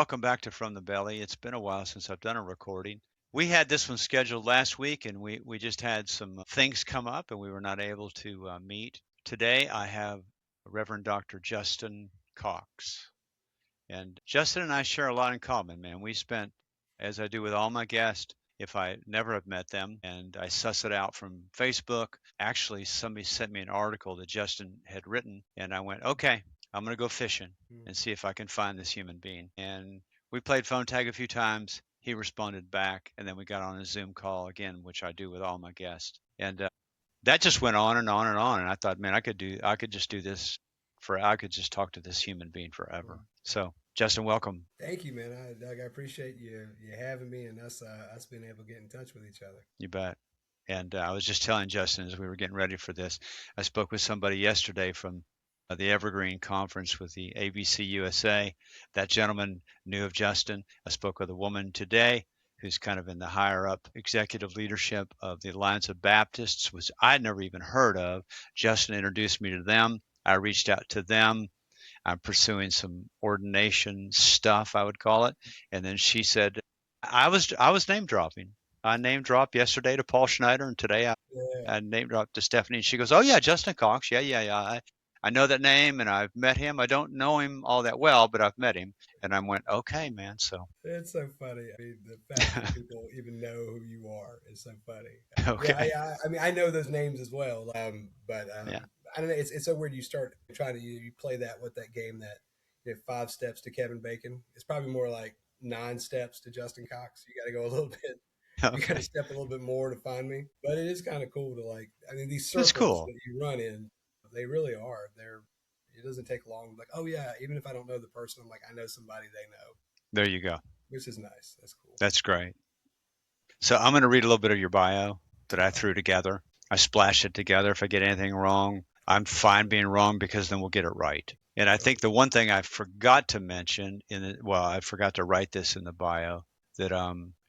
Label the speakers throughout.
Speaker 1: welcome back to From the Belly. It's been a while since I've done a recording. We had this one scheduled last week, and we just had some things come up, and we were not able to meet. Today, I have Reverend Dr. Justin Cox. And Justin and I share a lot in common, man. We spent, as I do with all my guests, if I never have met them, and I suss it out from Facebook. Actually, somebody sent me an article that Justin had written, and I went, okay, I'm going to go fishing and see if I can find this human being. And we played phone tag a few times. He responded back, and then we got on a Zoom call again, which I do with all my guests. And that just went on and on and on. And I thought, man, I could just do this I could just talk to this human being forever. So, Justin, welcome.
Speaker 2: Thank you, man. Doug, I appreciate you having me and us being able to get in touch with each other.
Speaker 1: You bet. And I was just telling Justin as we were getting ready for this, I spoke with somebody yesterday from the Evergreen Conference with the ABC USA. That gentleman knew of Justin. I spoke with a woman today who's kind of in the higher up executive leadership of the Alliance of Baptists, which I'd never even heard of. Justin introduced me to them. I reached out to them. I'm pursuing some ordination stuff, I would call it. And then she said, I was name dropping. I name dropped yesterday to Paul Schneider, and today I name dropped to Stephanie. And she goes, "Oh yeah, Justin Cox. Yeah. I know that name, and I've met him. I don't know him all that well, but I've met him." And I went, "Okay, man." So
Speaker 2: it's so funny. I mean, the fact that people even know who you are is so funny.
Speaker 1: okay.
Speaker 2: Yeah, I mean, I know those names as well. But
Speaker 1: Yeah.
Speaker 2: I don't know. It's so weird. You start trying to you play that game that 5 steps to Kevin Bacon. It's probably more like 9 steps to Justin Cox. You got to go a little bit. You got to
Speaker 1: Okay.
Speaker 2: step a little bit more to find me. But it is kind of cool to I mean, these
Speaker 1: That's
Speaker 2: circles
Speaker 1: cool.
Speaker 2: that you run in, they really are. It doesn't take long. Like, oh yeah, even if I don't know the person, I'm like, I know somebody they know,
Speaker 1: There you go.
Speaker 2: which is nice. That's cool.
Speaker 1: That's great. So I'm going to read a little bit of your bio that I threw together. I splashed it together. If I get anything wrong, I'm fine being wrong because then we'll get it right. And I think the one thing I forgot to mention I forgot to write this in the bio that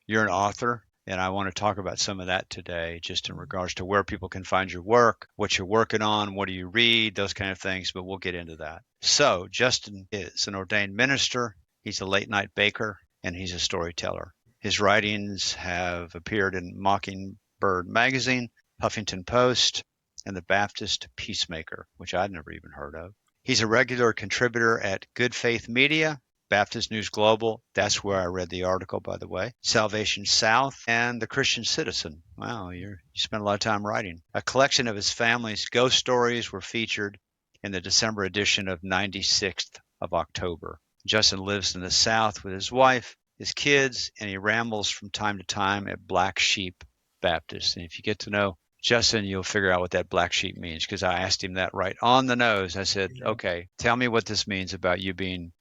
Speaker 1: you're an author, and I want to talk about some of that today, just in regards to where people can find your work, what you're working on, what do you read, those kind of things. But we'll get into that. So Justin is an ordained minister. He's a late night baker, and he's a storyteller. His writings have appeared in Mockingbird Magazine, Huffington Post, and the Baptist Peacemaker, which I'd never even heard of. He's a regular contributor at Good Faith Media, Baptist News Global. That's where I read the article, by the way. Salvation South and The Christian Citizen. Wow, you spent a lot of time writing. A collection of his family's ghost stories were featured in the December edition of 96th of October. Justin lives in the South with his wife, his kids, and he rambles from time to time at Black Sheep Baptist. And if you get to know Justin, you'll figure out what that black sheep means, because I asked him that right on the nose. I said, okay, tell me what this means about you being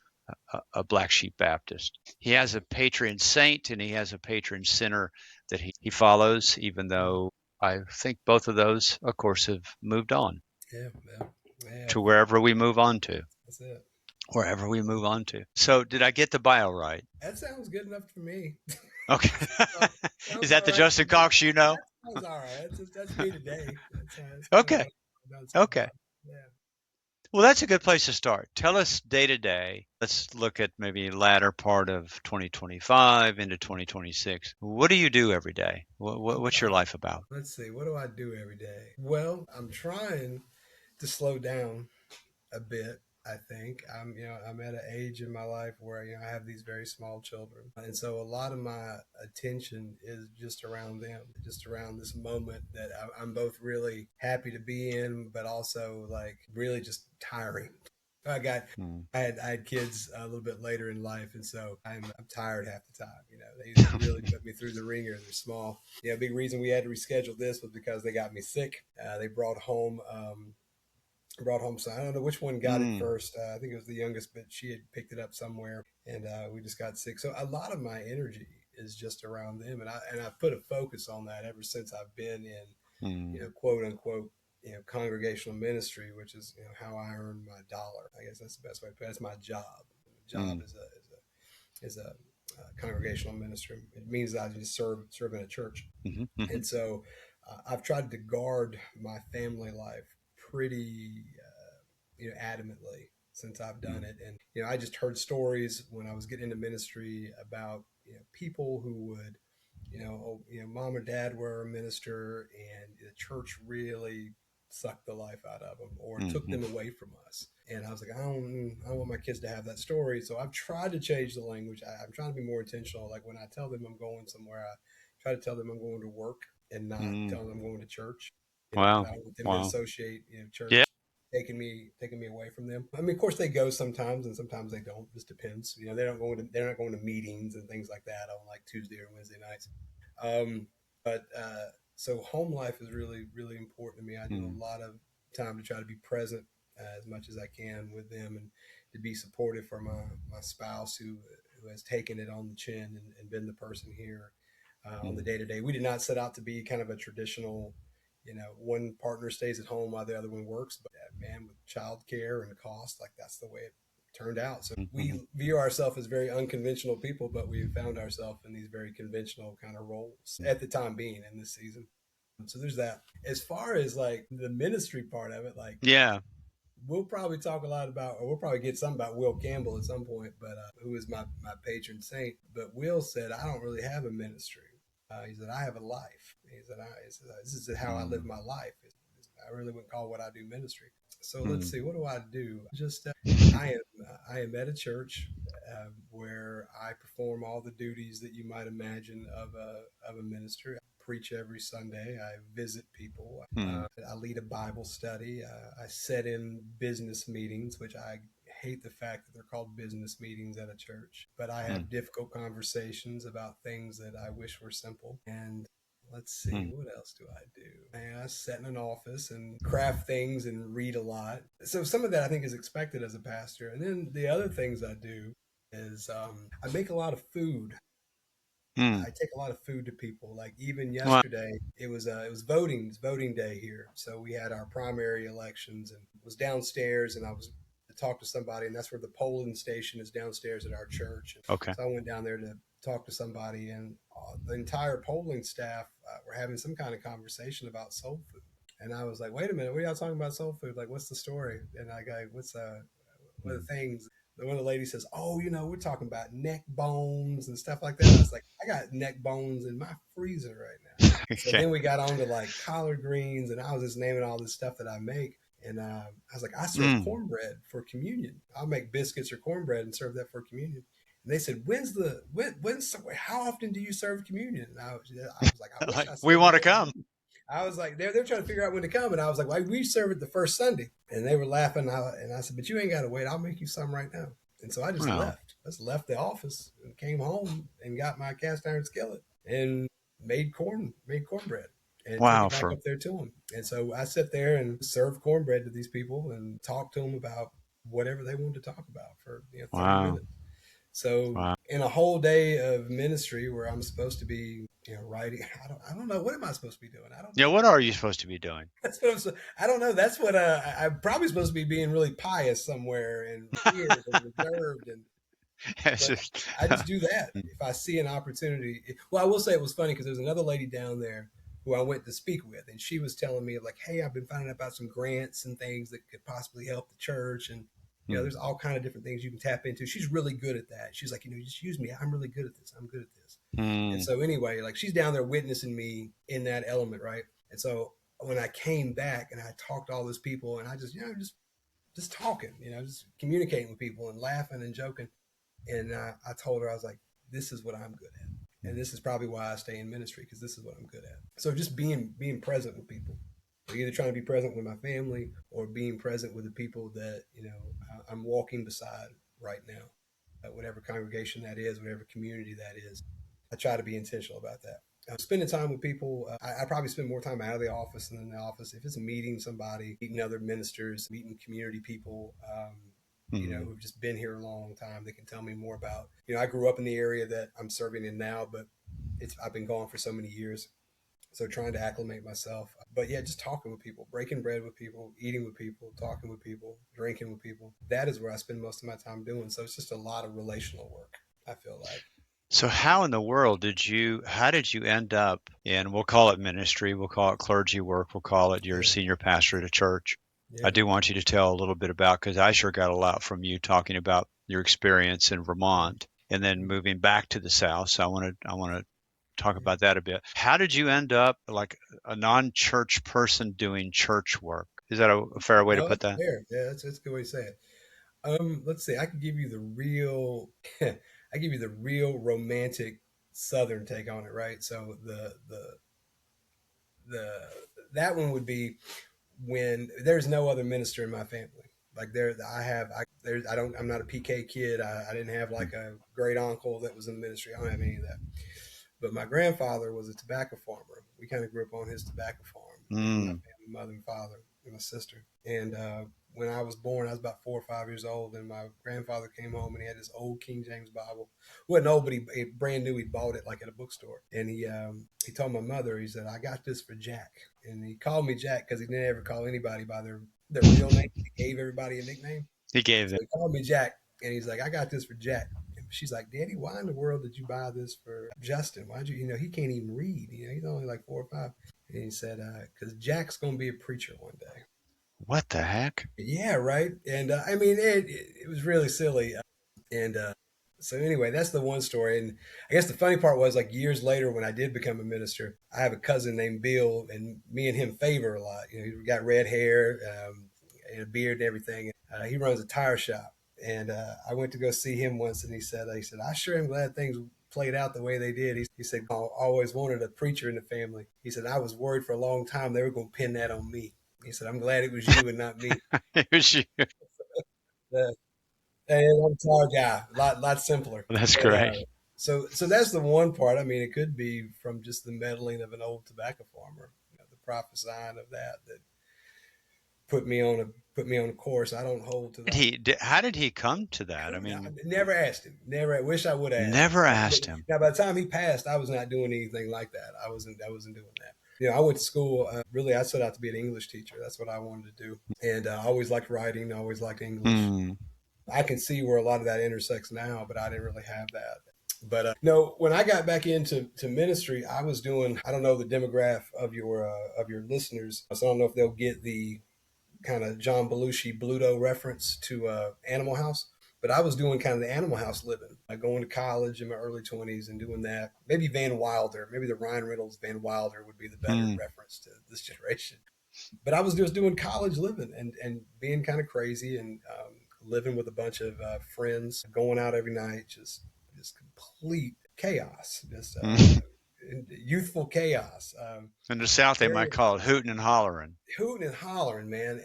Speaker 1: a Black Sheep Baptist. He has a patron saint and he has a patron sinner that he follows, even though I think both of those, of course, have moved on to wherever we move on to.
Speaker 2: That's it.
Speaker 1: Wherever we move on to. So did I get the bio right?
Speaker 2: That sounds good enough for me.
Speaker 1: Okay. Is that the Justin Cox you know?
Speaker 2: That sounds all right. That's me today. That's
Speaker 1: okay. Okay.
Speaker 2: Yeah.
Speaker 1: Well, that's a good place to start. Tell us day to day. Let's look at maybe latter part of 2025 into 2026. What do you do every day? What's your life about?
Speaker 2: Let's see. What do I do every day? Well, I'm trying to slow down a bit. I think I'm at an age in my life where I have these very small children, and so a lot of my attention is just around them, just around this moment that I'm both really happy to be in, but also like really just tiring. I had kids a little bit later in life, and so I'm tired half the time. They really put me through the ringer. They're small. A big reason we had to reschedule this was because they got me sick. They brought home. So I don't know which one got it first. I think it was the youngest, but she had picked it up somewhere, and we just got sick. So a lot of my energy is just around them, and I've put a focus on that ever since I've been in, quote unquote, congregational ministry, which is how I earn my dollar. I guess that's the best way to put it. That's my job. The job is a congregational ministry. It means that I just serve in a church, and so I've tried to guard my family life pretty adamantly, since I've done it. And, I just heard stories when I was getting into ministry about, people who would, mom or dad were a minister and the church really sucked the life out of them or took
Speaker 1: Hmm.
Speaker 2: them away from us. And I was like, I don't want my kids to have that story. So I've tried to change the language. I'm trying to be more intentional. Like when I tell them I'm going somewhere, I try to tell them I'm going to work and not
Speaker 1: Mm.
Speaker 2: tell them I'm going to church. Because
Speaker 1: Wow.
Speaker 2: I don't want them to
Speaker 1: Wow.
Speaker 2: associate,
Speaker 1: Yeah.
Speaker 2: church taking me away from them. I mean, of course they go sometimes, and sometimes they don't. Just depends. They're not going to meetings and things like that on like Tuesday or Wednesday nights. Um, but so home life is really really important to me. I do
Speaker 1: Mm.
Speaker 2: a lot of time to try to be present as much as I can with them and to be supportive for my spouse who has taken it on the chin and been the person here on the
Speaker 1: Mm.
Speaker 2: day to day. We did not set out to be kind of a traditional, one partner stays at home while the other one works. But man, with childcare and cost, like that's the way it turned out. So
Speaker 1: Mhm.
Speaker 2: we view ourselves as very unconventional people, but we found ourselves in these very conventional kind of roles
Speaker 1: Mm.
Speaker 2: at the time being in this season. So there's that. As far as like the ministry part of it, like
Speaker 1: Yeah.
Speaker 2: we'll probably talk a lot about, or we'll probably get some about Will Campbell at some point, but who is my patron saint. But Will said, I don't really have a ministry. He said, I have a life. He said, this is how I live
Speaker 1: Mm.
Speaker 2: my life. I really wouldn't call what I do ministry. So let's
Speaker 1: Mm.
Speaker 2: see, what do I do? I am at a church where I perform all the duties that you might imagine of a minister. I preach every Sunday. I visit people.
Speaker 1: Mm.
Speaker 2: I lead a Bible study. I sit in business meetings, which I hate the fact that they're called business meetings at a church. But I
Speaker 1: Mm.
Speaker 2: have difficult conversations about things that I wish were simple. And let's see,
Speaker 1: Mm.
Speaker 2: what else do I do? I sit in an office and craft things and read a lot. So some of that I think is expected as a pastor. And then the other things I do is I make a lot of food.
Speaker 1: Mm.
Speaker 2: I take a lot of food to people. Like even
Speaker 1: Wow.
Speaker 2: yesterday, it was voting day here. So we had our primary elections and was downstairs, and I was to talk to somebody, and that's where the polling station is downstairs at our church. And
Speaker 1: Okay.
Speaker 2: so I went down there to talk to somebody, and the entire polling staff were having some kind of conversation about soul food. And I was like, "Wait a minute, what are y'all talking about soul food? Like, what's the story?" And I go, "What are the
Speaker 1: Mm.
Speaker 2: things?" One of the ladies says, "Oh, we're talking about neck bones and stuff like that." I was like, "I got neck bones in my freezer right now." So
Speaker 1: Okay.
Speaker 2: then we got on to like collard greens, and I was just naming all this stuff that I make. And I was like, "I serve
Speaker 1: Mm.
Speaker 2: cornbread for communion. I'll make biscuits or cornbread and serve that for communion." And they said, when's how often do you serve communion?" And I was like, "I wish
Speaker 1: Like,
Speaker 2: I
Speaker 1: we
Speaker 2: served
Speaker 1: want
Speaker 2: it
Speaker 1: to
Speaker 2: every
Speaker 1: come.
Speaker 2: week." I was like, they're trying to figure out when to come, and I was like, "Well, we serve it the first Sunday," and they were laughing. And I said, "But you ain't got to wait. I'll make you some right now." And so I just
Speaker 1: Wow.
Speaker 2: left. Just left the office and came home and got my cast iron skillet and made cornbread and took
Speaker 1: Wow.
Speaker 2: it back
Speaker 1: For
Speaker 2: up there to them. And so I sit there and serve cornbread to these people and talk to them about whatever they wanted to talk about for 30
Speaker 1: wow.
Speaker 2: minutes. So
Speaker 1: Wow.
Speaker 2: in a whole day of ministry where I'm supposed to be, writing, I don't know, what am I supposed to be doing? I don't
Speaker 1: Yeah.
Speaker 2: know.
Speaker 1: What are you supposed to be doing?
Speaker 2: That's what I don't know. That's what I'm probably supposed to be being really pious somewhere and weird and reserved, and
Speaker 1: It's
Speaker 2: but
Speaker 1: just,
Speaker 2: I just do that if I see an opportunity. Well, I will say it was funny because there was another lady down there who I went to speak with, and she was telling me like, "Hey, I've been finding out about some grants and things that could possibly help the church, and
Speaker 1: Mm.
Speaker 2: there's all kind of different things you can tap into." She's really good at that. She's like, "Just use me. I'm really good at this. I'm good at this." And
Speaker 1: Mm.
Speaker 2: so anyway, like she's down there witnessing me in that element, right? And so when I came back and I talked to all those people, and I just just talking, just communicating with people and laughing and joking. And I told her, I was like, "This is what I'm good at, and this is probably why I stay in ministry because this is what I'm good at." So just being present with people, so either trying to be present with my family or being present with the people that I'm walking beside right now, whatever congregation that is, whatever community that is. I try to be intentional about that. Spending time with people, I probably spend more time out of the office than in the office. If it's meeting somebody, meeting other ministers, meeting community people,
Speaker 1: Mm.
Speaker 2: who've just been here a long time, they can tell me more about. I grew up in the area that I'm serving in now, but I've been gone for so many years. So trying to acclimate myself, but yeah, just talking with people, breaking bread with people, eating with people, talking with people, drinking with people. That is where I spend most of my time doing. So it's just a lot of relational work, I feel like.
Speaker 1: So how in the world how did you end up in, we'll call it ministry, we'll call it clergy work, we'll call it your
Speaker 2: Yeah.
Speaker 1: senior pastor at a church? I
Speaker 2: Yeah.
Speaker 1: do want you to tell a little bit about, because I sure got a lot from you talking about your experience in Vermont and then
Speaker 2: Mm,
Speaker 1: moving back to the South. So I want to talk
Speaker 2: yeah.
Speaker 1: about that a bit. How did you end up like a non-church person doing church work? Is that a fair way to
Speaker 2: No,
Speaker 1: put
Speaker 2: that's
Speaker 1: that?
Speaker 2: fair. Yeah, that's a good way to say it. Let's see. I could give you the real, I give you the real romantic Southern take on it, right? So the that one would be when there's no other minister in my family. Like I don't, I'm not a PK kid. I didn't have like a great uncle that was in the ministry. I don't have any of that. But my grandfather was a tobacco farmer. We kind of grew up on his tobacco farm in my
Speaker 1: Mm.
Speaker 2: family, mother and father and my sister. And when I was born, I was about 4 or 5 years old, and my grandfather came home and he had this old King James Bible. Wasn't old, but he brand new. He bought it like at a bookstore, and he told my mother, he said, "I got this for Jack," and he called me Jack because he didn't ever call anybody by their real name. He gave everybody a nickname,
Speaker 1: He gave
Speaker 2: so
Speaker 1: it.
Speaker 2: he called me Jack, and he's like, "I got this for Jack." And she's like, "Daddy, why in the world did you buy this for Justin? Why'd you, he can't even read. He's only like 4 or 5." And he said, "Because Jack's going to be a preacher one day."
Speaker 1: What the heck?
Speaker 2: Yeah, right. And I mean, it was really silly. And so anyway, that's the one story. And I guess the funny part was like years later when I did become a minister, I have a cousin named Bill, and me and him favor a lot. He got red hair, and a beard and everything. He runs a tire shop, and I went to go see him once, and he said, "I sure am glad things played out the way they did." He said, "I always wanted a preacher in the family." He said, "I was worried for a long time they were going to pin that on me." He said, "I'm glad it was you and not me."
Speaker 1: It was you.
Speaker 2: Uh, and I'm a tall guy, a lot simpler.
Speaker 1: That's
Speaker 2: And
Speaker 1: great.
Speaker 2: so that's the one part. I mean, it could be from just the meddling of an old tobacco farmer, the prophesying of that put me on a put me on a course. I don't hold to that.
Speaker 1: How did he come to that? I
Speaker 2: I
Speaker 1: mean,
Speaker 2: never asked him. Never. I wish I would have asked him.
Speaker 1: never asked him.
Speaker 2: Now, by the time he passed, I was not doing anything like that. I wasn't doing that. I went to school. Really, I set out to be an English teacher. That's what I wanted to do, and I always liked writing. I always liked English.
Speaker 1: Mm.
Speaker 2: I can see where a lot of that intersects now, but I didn't really have that. But no, when I got back into ministry, I was doing. I don't know the demographic of your listeners, so I don't know if they'll get the kind of John Belushi Bluto reference to Animal House. But I was doing kind of the Animal House living, going to college in my early 20s and doing that. Maybe Van Wilder, maybe the Ryan Reynolds Van Wilder would be the better
Speaker 1: Mm.
Speaker 2: reference to this generation. But I was just doing college living and being kind of crazy and living with a bunch of friends, going out every night, just complete chaos, just
Speaker 1: Mm.
Speaker 2: youthful chaos.
Speaker 1: In the South, they might
Speaker 2: Very
Speaker 1: call it hooting and hollering.
Speaker 2: hooting and hollering, man,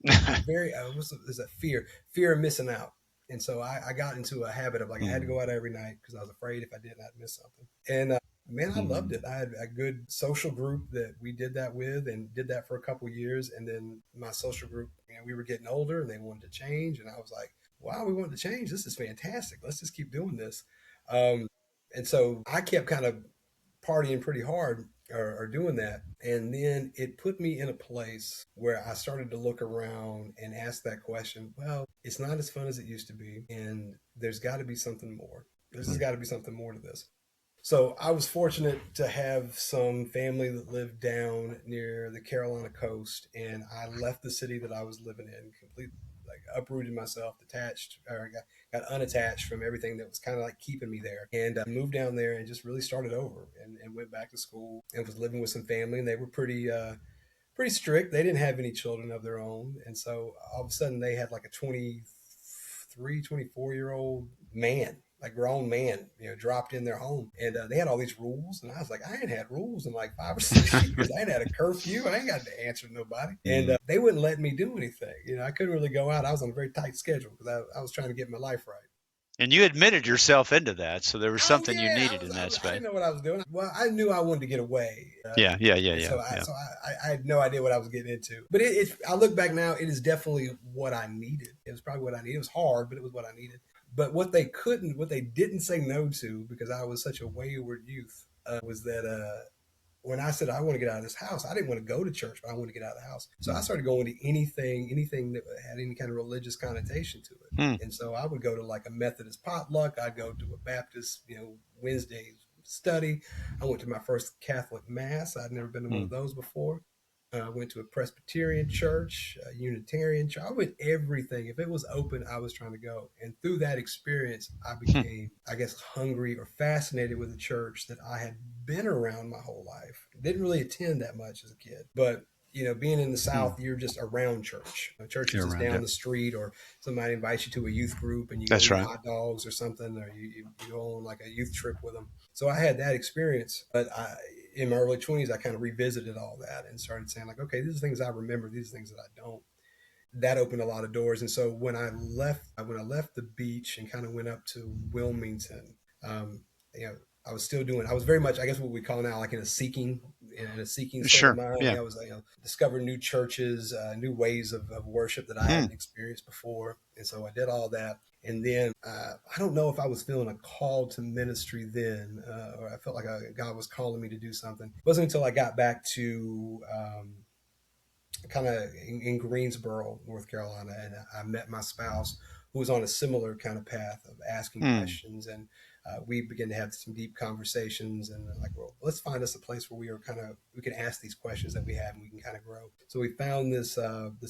Speaker 2: and very is that fear of missing out. And so I got into a habit of like I had to
Speaker 1: Mm.
Speaker 2: go out every night because I was afraid if I didn't I'd miss something. And man, I loved
Speaker 1: Mm.
Speaker 2: it. I had a good social group that we did that with and did that for a couple years. And then my social group, we were getting older and they wanted to change, and I was like, wow, we wanted to change. This is fantastic. Let's just keep doing this. Um, and so I kept kind of partying pretty hard or doing that. And then it put me in a place where I started to look around and ask that question. Well, it's not as fun as it used to be. And there's got to be something more. There's just got to be something more to this. So I was fortunate to have some family that lived down near the Carolina coast, and I left the city that I was living in completely, like uprooted myself, detached, or got unattached from everything that was kind of like keeping me there, and moved down there and just really started over and went back to school and was living with some family, and they were pretty strict. They didn't have any children of their own, and so all of a sudden they had like a 23, 24 year old man, like grown man, dropped in their home, and they had all these rules, and I was like, I ain't had rules in like 5 or 6 years. I ain't had a curfew. I ain't got to answer to nobody, and
Speaker 1: Mm.
Speaker 2: they wouldn't let me do anything. I couldn't really go out. I was on a very tight schedule because I was trying to get my life right.
Speaker 1: And you admitted yourself into that, so there was
Speaker 2: Oh
Speaker 1: something you
Speaker 2: yeah,
Speaker 1: needed in that
Speaker 2: I
Speaker 1: space.
Speaker 2: didn't know what I was doing. Well, I knew I wanted to get away,
Speaker 1: Yeah, yeah, yeah,
Speaker 2: and
Speaker 1: yeah,
Speaker 2: so
Speaker 1: yeah.
Speaker 2: I had no idea what I was getting into. But I look back now, it is definitely what I needed. It was probably what I needed. It was hard, but it was what I needed. But what they didn't say no to, because I was such a wayward youth, was that when I said I want to get out of this house, I didn't want to go to church, but I want to get out of the house. So I
Speaker 1: Mm.
Speaker 2: started going to anything that had any kind of religious connotation to it.
Speaker 1: Mm.
Speaker 2: And so I would go to like a Methodist potluck. I'd go to a Baptist, Wednesday study. I went to my first Catholic mass. I'd never been to one of
Speaker 1: Mm.
Speaker 2: those before. I went to a Presbyterian church, a Unitarian church. I went everything. If it was open, I was trying to go. And through that experience, I
Speaker 1: Hmm.
Speaker 2: became, I guess, hungry or fascinated with a church that I had been around my whole life. Didn't really attend that much as a kid, but being in the
Speaker 1: Hmm.
Speaker 2: South, you're just around church. Church is
Speaker 1: You're
Speaker 2: just
Speaker 1: around
Speaker 2: down
Speaker 1: it.
Speaker 2: the street, or somebody invites you to a youth group and you go
Speaker 1: That's
Speaker 2: eat
Speaker 1: right.
Speaker 2: hot dogs or something, or you go on like a youth trip with them. So I had that experience, but in my early 20s, I kind of revisited all that and started saying like, okay, these are things I remember, these are things that I don't. That opened a lot of doors. And so when I left the beach and kind of went up to Wilmington, um, you know, I was very much, I guess, what we call now like in a seeking state of
Speaker 1: Sure.
Speaker 2: mind.
Speaker 1: Yeah.
Speaker 2: I was, discovering new churches, new ways of worship that I
Speaker 1: Hmm.
Speaker 2: hadn't experienced before. And so I did all that. And then I don't know if I was feeling a call to ministry then, or I felt like God was calling me to do something. It wasn't until I got back to kind of in Greensboro, North Carolina, and I met my spouse who was on a similar kind of path of asking
Speaker 1: Hmm.
Speaker 2: questions, and we began to have some deep conversations, and like, well, let's find us a place where we can ask these questions that we have, and we can kind of grow. So we found this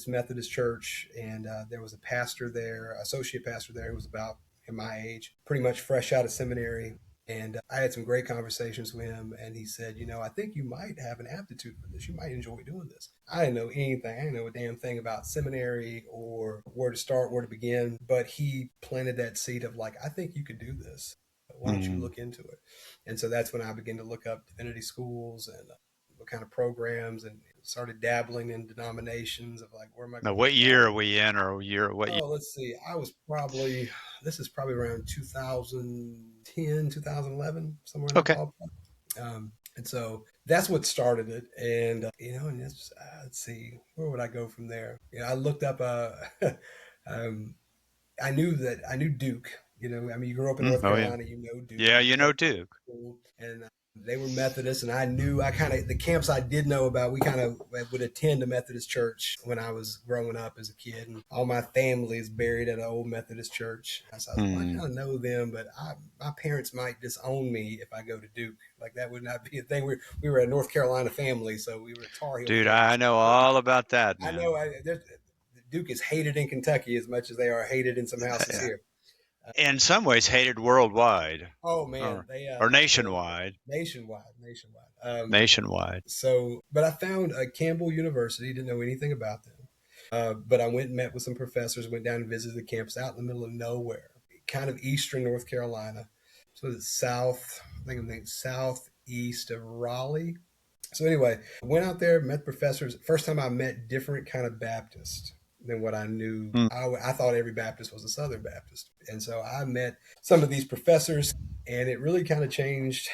Speaker 2: Methodist church, and there was a pastor there, associate pastor there, who was about in my age, pretty much fresh out of seminary. And I had some great conversations with him, and he said, I think you might have an aptitude for this. You might enjoy doing this. I didn't know anything. I didn't know a damn thing about seminary or where to start, where to begin. But he planted that seed of like, I think you could do this. Why don't you
Speaker 1: Hmm.
Speaker 2: look into it? And so that's when I began to look up divinity schools and what kind of programs, and started dabbling in denominations of like, where am I
Speaker 1: Now,
Speaker 2: going to
Speaker 1: what year
Speaker 2: start?
Speaker 1: are we in, or year? What year?
Speaker 2: Oh, let's see. This is probably around 2010, 2011, somewhere in that
Speaker 1: Okay.
Speaker 2: ballpark. And so that's what started it. And, and let's see, where would I go from there? I looked up, um, I knew Duke, I mean, you grew up in
Speaker 1: Hmm.
Speaker 2: North
Speaker 1: Oh yeah.
Speaker 2: Carolina, Duke,
Speaker 1: Yeah.
Speaker 2: and
Speaker 1: You
Speaker 2: Duke had
Speaker 1: know
Speaker 2: a
Speaker 1: Duke.
Speaker 2: school, and they were Methodist, and the camps I did know about, we kind of would attend a Methodist church when I was growing up as a kid, and all my family is buried at an old Methodist church. So I was like, well, I
Speaker 1: Hmm.
Speaker 2: kind of know them, but my parents might disown me if I go to Duke. Like that would not be a thing. We were a North Carolina family, so we were Tar Heel
Speaker 1: Dude, I
Speaker 2: fans.
Speaker 1: know all about that,
Speaker 2: I
Speaker 1: man.
Speaker 2: know Duke is hated in Kentucky as much as they are hated in some houses
Speaker 1: Yeah.
Speaker 2: here.
Speaker 1: In some ways, hated worldwide,
Speaker 2: Oh man,
Speaker 1: or or
Speaker 2: they're
Speaker 1: nationwide.
Speaker 2: nationwide.
Speaker 1: Nationwide.
Speaker 2: But I found Campbell University. Didn't know anything about them, but I went and met with some professors. Went down and visited the campus out in the middle of nowhere, kind of eastern North Carolina. So it's south. I think I'm southeast of Raleigh. So anyway, went out there, met professors. First time I met different kind of Baptist than what I knew.
Speaker 1: Hmm.
Speaker 2: I thought every Baptist was a Southern Baptist, and so I met some of these professors, and it really kind of changed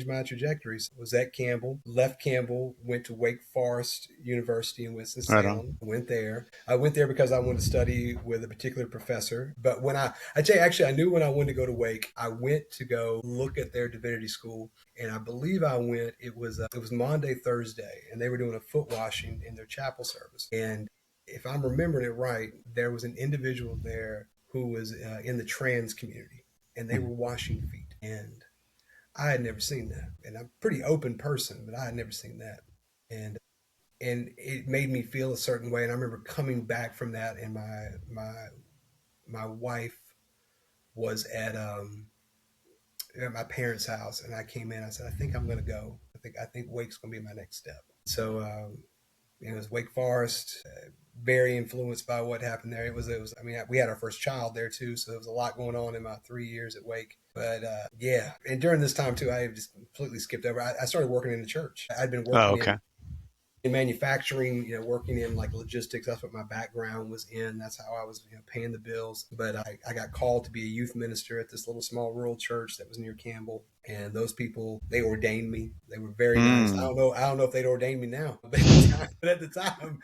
Speaker 2: my trajectories. Was at Campbell, left Campbell, went to Wake Forest University in Winston
Speaker 1: Right on.
Speaker 2: Salem. I went there because I wanted to study with a particular professor. But I tell you, actually, I knew when I wanted to go to Wake, I went to go look at their divinity school, and I believe I went. It was Maundy Thursday, and they were doing a foot washing in their chapel service. And if I'm remembering it right, there was an individual there who was in the trans community, and they
Speaker 1: Hmm.
Speaker 2: were washing feet. And I had never seen that. And I'm a pretty open person, but I had never seen that. And it made me feel a certain way. And I remember coming back from that, and my wife was at my parents' house, and I came in. I said, I think I'm going to go. I think Wake's going to be my next step. So it was Wake Forest. Very influenced by what happened there. It was. I mean, we had our first child there too, so there was a lot going on in my 3 years at Wake. But yeah, and during this time too, I just completely skipped over. I started working in the church. I'd been
Speaker 1: Oh,
Speaker 2: working
Speaker 1: okay.
Speaker 2: in manufacturing, working in like logistics. That's what my background was in. That's how I was, paying the bills. But I got called to be a youth minister at this little small rural church that was near Campbell. And those people, they ordained me. They were very nice.
Speaker 1: Hmm.
Speaker 2: I don't know if they'd ordained me now, but at the time,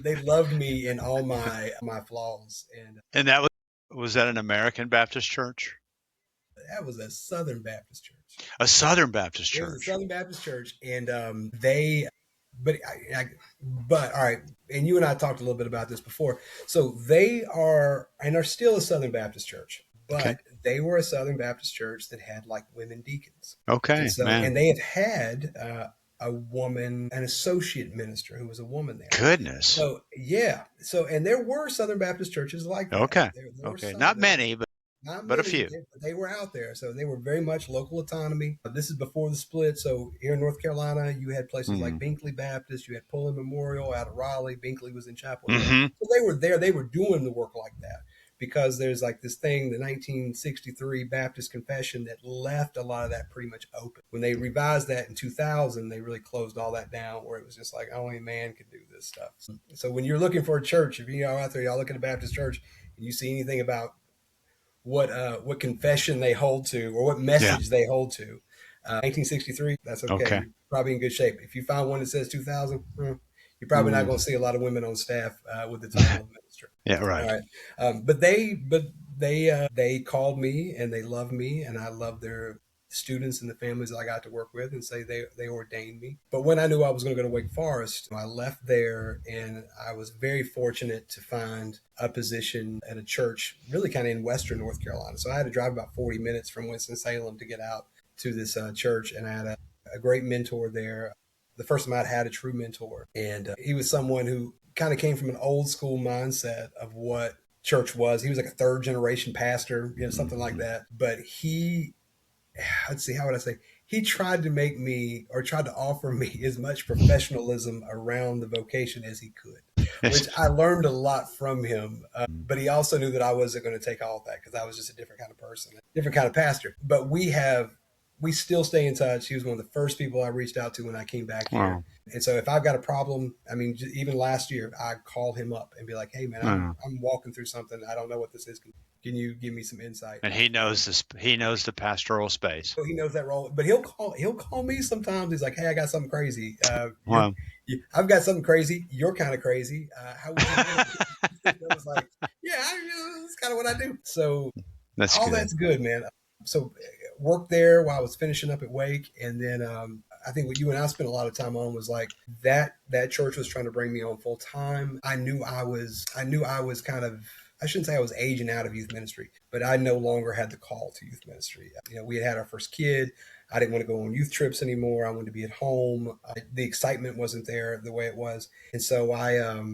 Speaker 2: they loved me in all my flaws. And
Speaker 1: And that was that an American Baptist church?
Speaker 2: that was a Southern Baptist church.
Speaker 1: A Southern Baptist
Speaker 2: It was a
Speaker 1: church.
Speaker 2: Southern Baptist church, and they, but but all right. And you and I talked a little bit about this before. So they are still a Southern Baptist church,
Speaker 1: Okay.
Speaker 2: but they were a Southern Baptist church that had like women deacons, and
Speaker 1: Okay,
Speaker 2: so
Speaker 1: man.
Speaker 2: they have had a woman, an associate minister who was a woman there.
Speaker 1: Goodness.
Speaker 2: So yeah, so and there were Southern Baptist churches like that.
Speaker 1: Okay.
Speaker 2: There were
Speaker 1: Okay.
Speaker 2: some.
Speaker 1: Not many,
Speaker 2: Not
Speaker 1: but a
Speaker 2: many,
Speaker 1: few.
Speaker 2: but they were out there. So they were very much local autonomy. This is before the split. So here in North Carolina, you had places like
Speaker 1: Mm.
Speaker 2: Binkley Baptist, you had Pullen Memorial out of Raleigh. Binkley was in Chapel Hill.
Speaker 1: Hmm.
Speaker 2: So they were there. They were doing the work like that because there's like this thing, the 1963 Baptist Confession, that left a lot of that pretty much open. When they revised that in 2000, they really closed all that down where it was just like only a man could do this stuff. So when you're looking for a church, if you are out there, y'all look at a Baptist church and you see anything about what confession they hold to or what
Speaker 1: Yeah.
Speaker 2: message they hold to. 1963, that's okay.
Speaker 1: Okay.
Speaker 2: You're probably in good shape. If you find one that says 2000, you're probably not
Speaker 1: Mm.
Speaker 2: going to see a lot of women on staff with the title of minister.
Speaker 1: Yeah.
Speaker 2: All
Speaker 1: Right.
Speaker 2: right, they called me and they love me, and I love their students and the families that I got to work with, and say they ordained me. But when I knew I was going to go to Wake Forest, I left there, and I was very fortunate to find a position at a church really kind of in Western North Carolina. So I had to drive about 40 minutes from Winston-Salem to get out to this church, and I had a great mentor there. The first time I'd had a true mentor, and he was someone who kind of came from an old school mindset of what church was. He was like a third generation pastor, something like that. But let's see, how would I say? He tried to make me, or tried to offer me, as much professionalism around the vocation as he could, which I learned a lot from him. But he also knew that I wasn't going to take all of that because I was just a different kind of person, a different kind of pastor. But we still stay in touch. He was one of the first people I reached out to when I came back here.
Speaker 1: Wow.
Speaker 2: And so if I've got a problem, I mean, even last year, I call him up and be like, "Hey, man,
Speaker 1: Wow.
Speaker 2: I'm walking through something. I don't know what this is. Can you give me some insight?"
Speaker 1: And he knows this. He knows the pastoral space.
Speaker 2: So he knows that role, but he'll call me sometimes. He's like, "Hey, I got something crazy.
Speaker 1: Wow.
Speaker 2: I've got something crazy. You're kind of crazy. How would you?" I was like, "Yeah, that's kind of what I do." So
Speaker 1: That's
Speaker 2: all
Speaker 1: good.
Speaker 2: that's good, man. So worked there while I was finishing up at Wake, and then I think what you and I spent a lot of time on was like that church was trying to bring me on full time. I knew I was kind of, I shouldn't say I was aging out of youth ministry, but I no longer had the call to youth ministry. We had our first kid. I didn't want to go on youth trips anymore. I wanted to be at home. The excitement wasn't there the way it was, and so I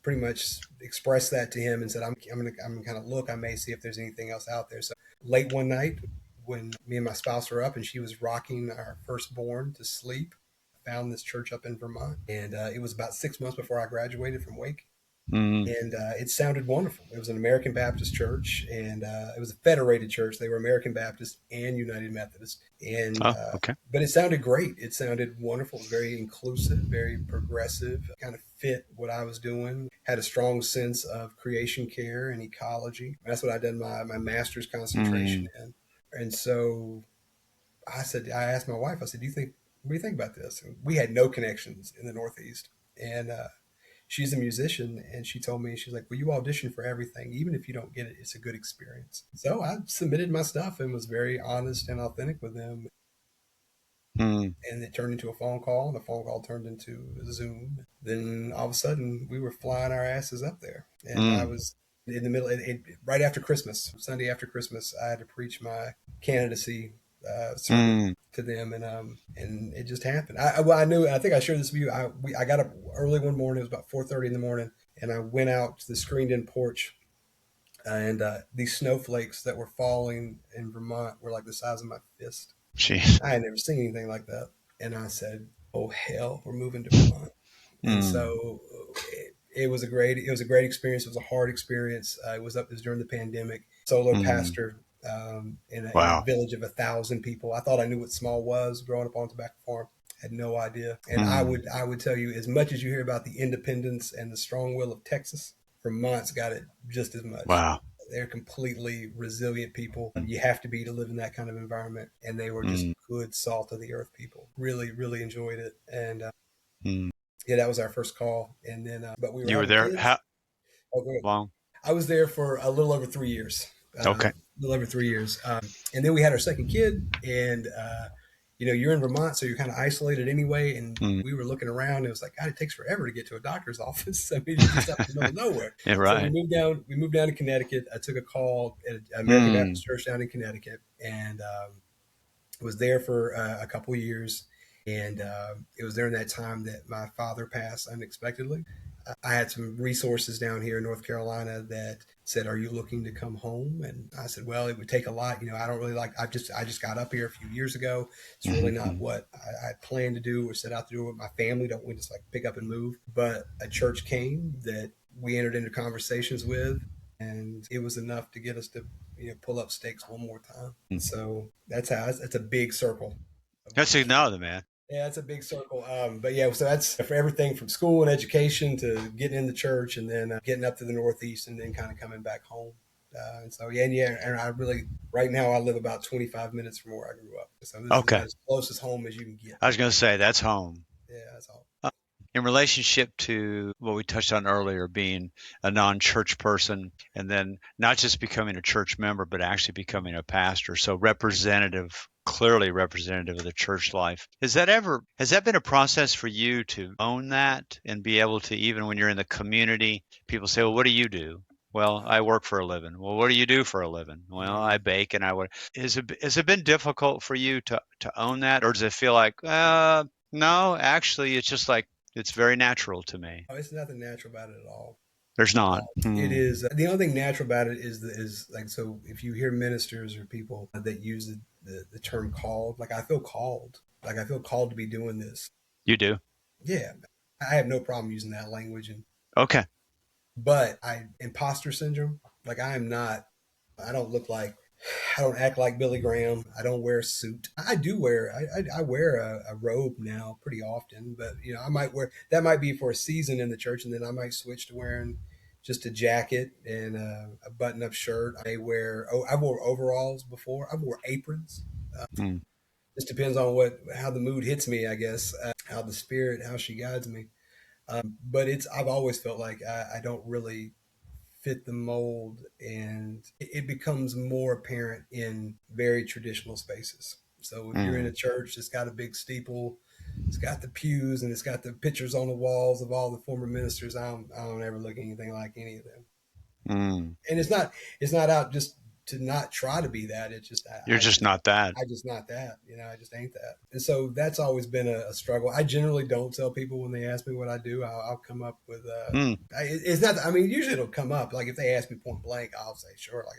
Speaker 2: pretty much expressed that to him and said, I'm gonna kind of look. I may see if there's anything else out there. So late one night, when me and my spouse were up and she was rocking our firstborn to sleep, I found this church up in Vermont, and it was about 6 months before I graduated from Wake.
Speaker 1: Mm.
Speaker 2: And it sounded wonderful. It was an American Baptist church, and it was a federated church. They were American Baptist and United Methodist, and
Speaker 1: Oh, okay.
Speaker 2: but it sounded great. It sounded wonderful. It was very inclusive, very progressive. Kind of fit what I was doing. Had a strong sense of creation care and ecology. That's what I did my master's concentration in. And so I asked my wife. I said, what do you think about this?" And we had no connections in the Northeast, and she's a musician, and she told me, she's like, "Well, you audition for everything. Even if you don't get it, it's a good experience." So I submitted my stuff and was very honest and authentic with them.
Speaker 1: Mm.
Speaker 2: And it turned into a phone call, and the phone call turned into a Zoom. Then all of a sudden, we were flying our asses up there. And I was in the middle, right after Christmas, Sunday after Christmas, I had to preach my candidacy sermon to them, and it just happened. I knew. I think I shared this with you. I got up early one morning. It was about 4:30 in the morning, and I went out to the screened-in porch, and these snowflakes that were falling in Vermont were like the size of my fist.
Speaker 1: Jeez.
Speaker 2: I had never seen anything like that, and I said, "Oh hell, we're moving to Vermont." And so it was a great experience. It was a hard experience. It was during the pandemic. Solo pastor in a
Speaker 1: Wow.
Speaker 2: village of 1,000 people. I thought I knew what small was growing up on a tobacco farm. Had no idea. And I would tell you, as much as you hear about the independence and the strong will of Texas, Vermont's got it just as much.
Speaker 1: Wow.
Speaker 2: They're completely resilient people. You have to be to live in that kind of environment. And they were just good salt of the earth people. Really, really enjoyed it. And yeah, that was our first call. And then, but we were
Speaker 1: You were there
Speaker 2: kids.
Speaker 1: how
Speaker 2: Go ahead.
Speaker 1: long?
Speaker 2: I was there for a little over 3 years.
Speaker 1: Okay.
Speaker 2: A little over 3 years. And then we had our second kid, and you're in Vermont, so you're kind of isolated anyway. And we were looking around, and it was like, God, it takes forever to get to a doctor's office. I mean, it's just out in the middle of nowhere.
Speaker 1: Yeah,
Speaker 2: So
Speaker 1: right.
Speaker 2: we moved down to Connecticut. I took a call at American Baptist Church down in Connecticut, and was there for a couple of years. And it was during that time that my father passed unexpectedly. I had some resources down here in North Carolina that said, "Are you looking to come home?" And I said, "Well, it would take a lot. I don't really like. I just got up here a few years ago. It's really not
Speaker 1: Hmm.
Speaker 2: what I planned to do or set out to do with my family. Don't we just like pick up and move?" But a church came that we entered into conversations with, and it was enough to get us to pull up stakes one more time. So that's how it's a big circle of
Speaker 1: That's
Speaker 2: ministry.
Speaker 1: another man.
Speaker 2: Yeah, it's a big circle. But yeah, so that's for everything from school and education to getting in the church, and then getting up to the Northeast, and then kind of coming back home. And so yeah, and I really right now I live about 25 minutes from where I grew up. So this is about
Speaker 1: Okay.
Speaker 2: as close as home as you can get.
Speaker 1: I was going to say that's home.
Speaker 2: Yeah, that's all.
Speaker 1: In relationship to what we touched on earlier, being a non-church person, and then not just becoming a church member, but actually becoming a pastor. So representative, clearly representative of the church life. Has that been a process for you to own that and be able to, even when you're in the community, people say, well, what do you do? Well, I work for a living. Well, what do you do for a living? Well, I
Speaker 2: Mm.
Speaker 1: bake and I would. Has it been difficult for you to own that, or does it feel like, no, actually, it's just like it's very natural to me.
Speaker 2: Oh, it's nothing natural about it at all.
Speaker 1: There's
Speaker 2: Uh,
Speaker 1: not.
Speaker 2: it
Speaker 1: Hmm.
Speaker 2: is the only thing natural about it is like, so if you hear ministers or people that use the term called, like I feel called to be doing this.
Speaker 1: You do?
Speaker 2: Yeah, I have no problem using that language,
Speaker 1: Okay.
Speaker 2: but I imposter syndrome. Like I am not. I don't look like. I don't act like Billy Graham. I don't wear a suit. I do wear. I wear a robe now pretty often, but I might wear that might be for a season in the church, and then I might switch to wearing just a jacket and a button-up shirt. I may wear. Oh, I've wore overalls before. I've wore aprons.
Speaker 1: Hmm.
Speaker 2: Just depends on how the mood hits me, I guess. How the spirit, how she guides me. But I've always felt like I don't really fit the mold, and it becomes more apparent in very traditional spaces. So if you're in
Speaker 1: Hmm.
Speaker 2: a church that's got a big steeple, it's got the pews, and it's got the pictures on the walls of all the former ministers, I don't ever look anything like any of them.
Speaker 1: Hmm.
Speaker 2: And it's not out just to not try to be that. It's just
Speaker 1: You're just not that.
Speaker 2: I just not that. I just ain't that. And so that's always been a struggle. I generally don't tell people when they ask me what I do. I'll come up with
Speaker 1: Hmm.
Speaker 2: it's not. I mean, usually it'll come up. Like if they ask me point blank, I'll say sure. Like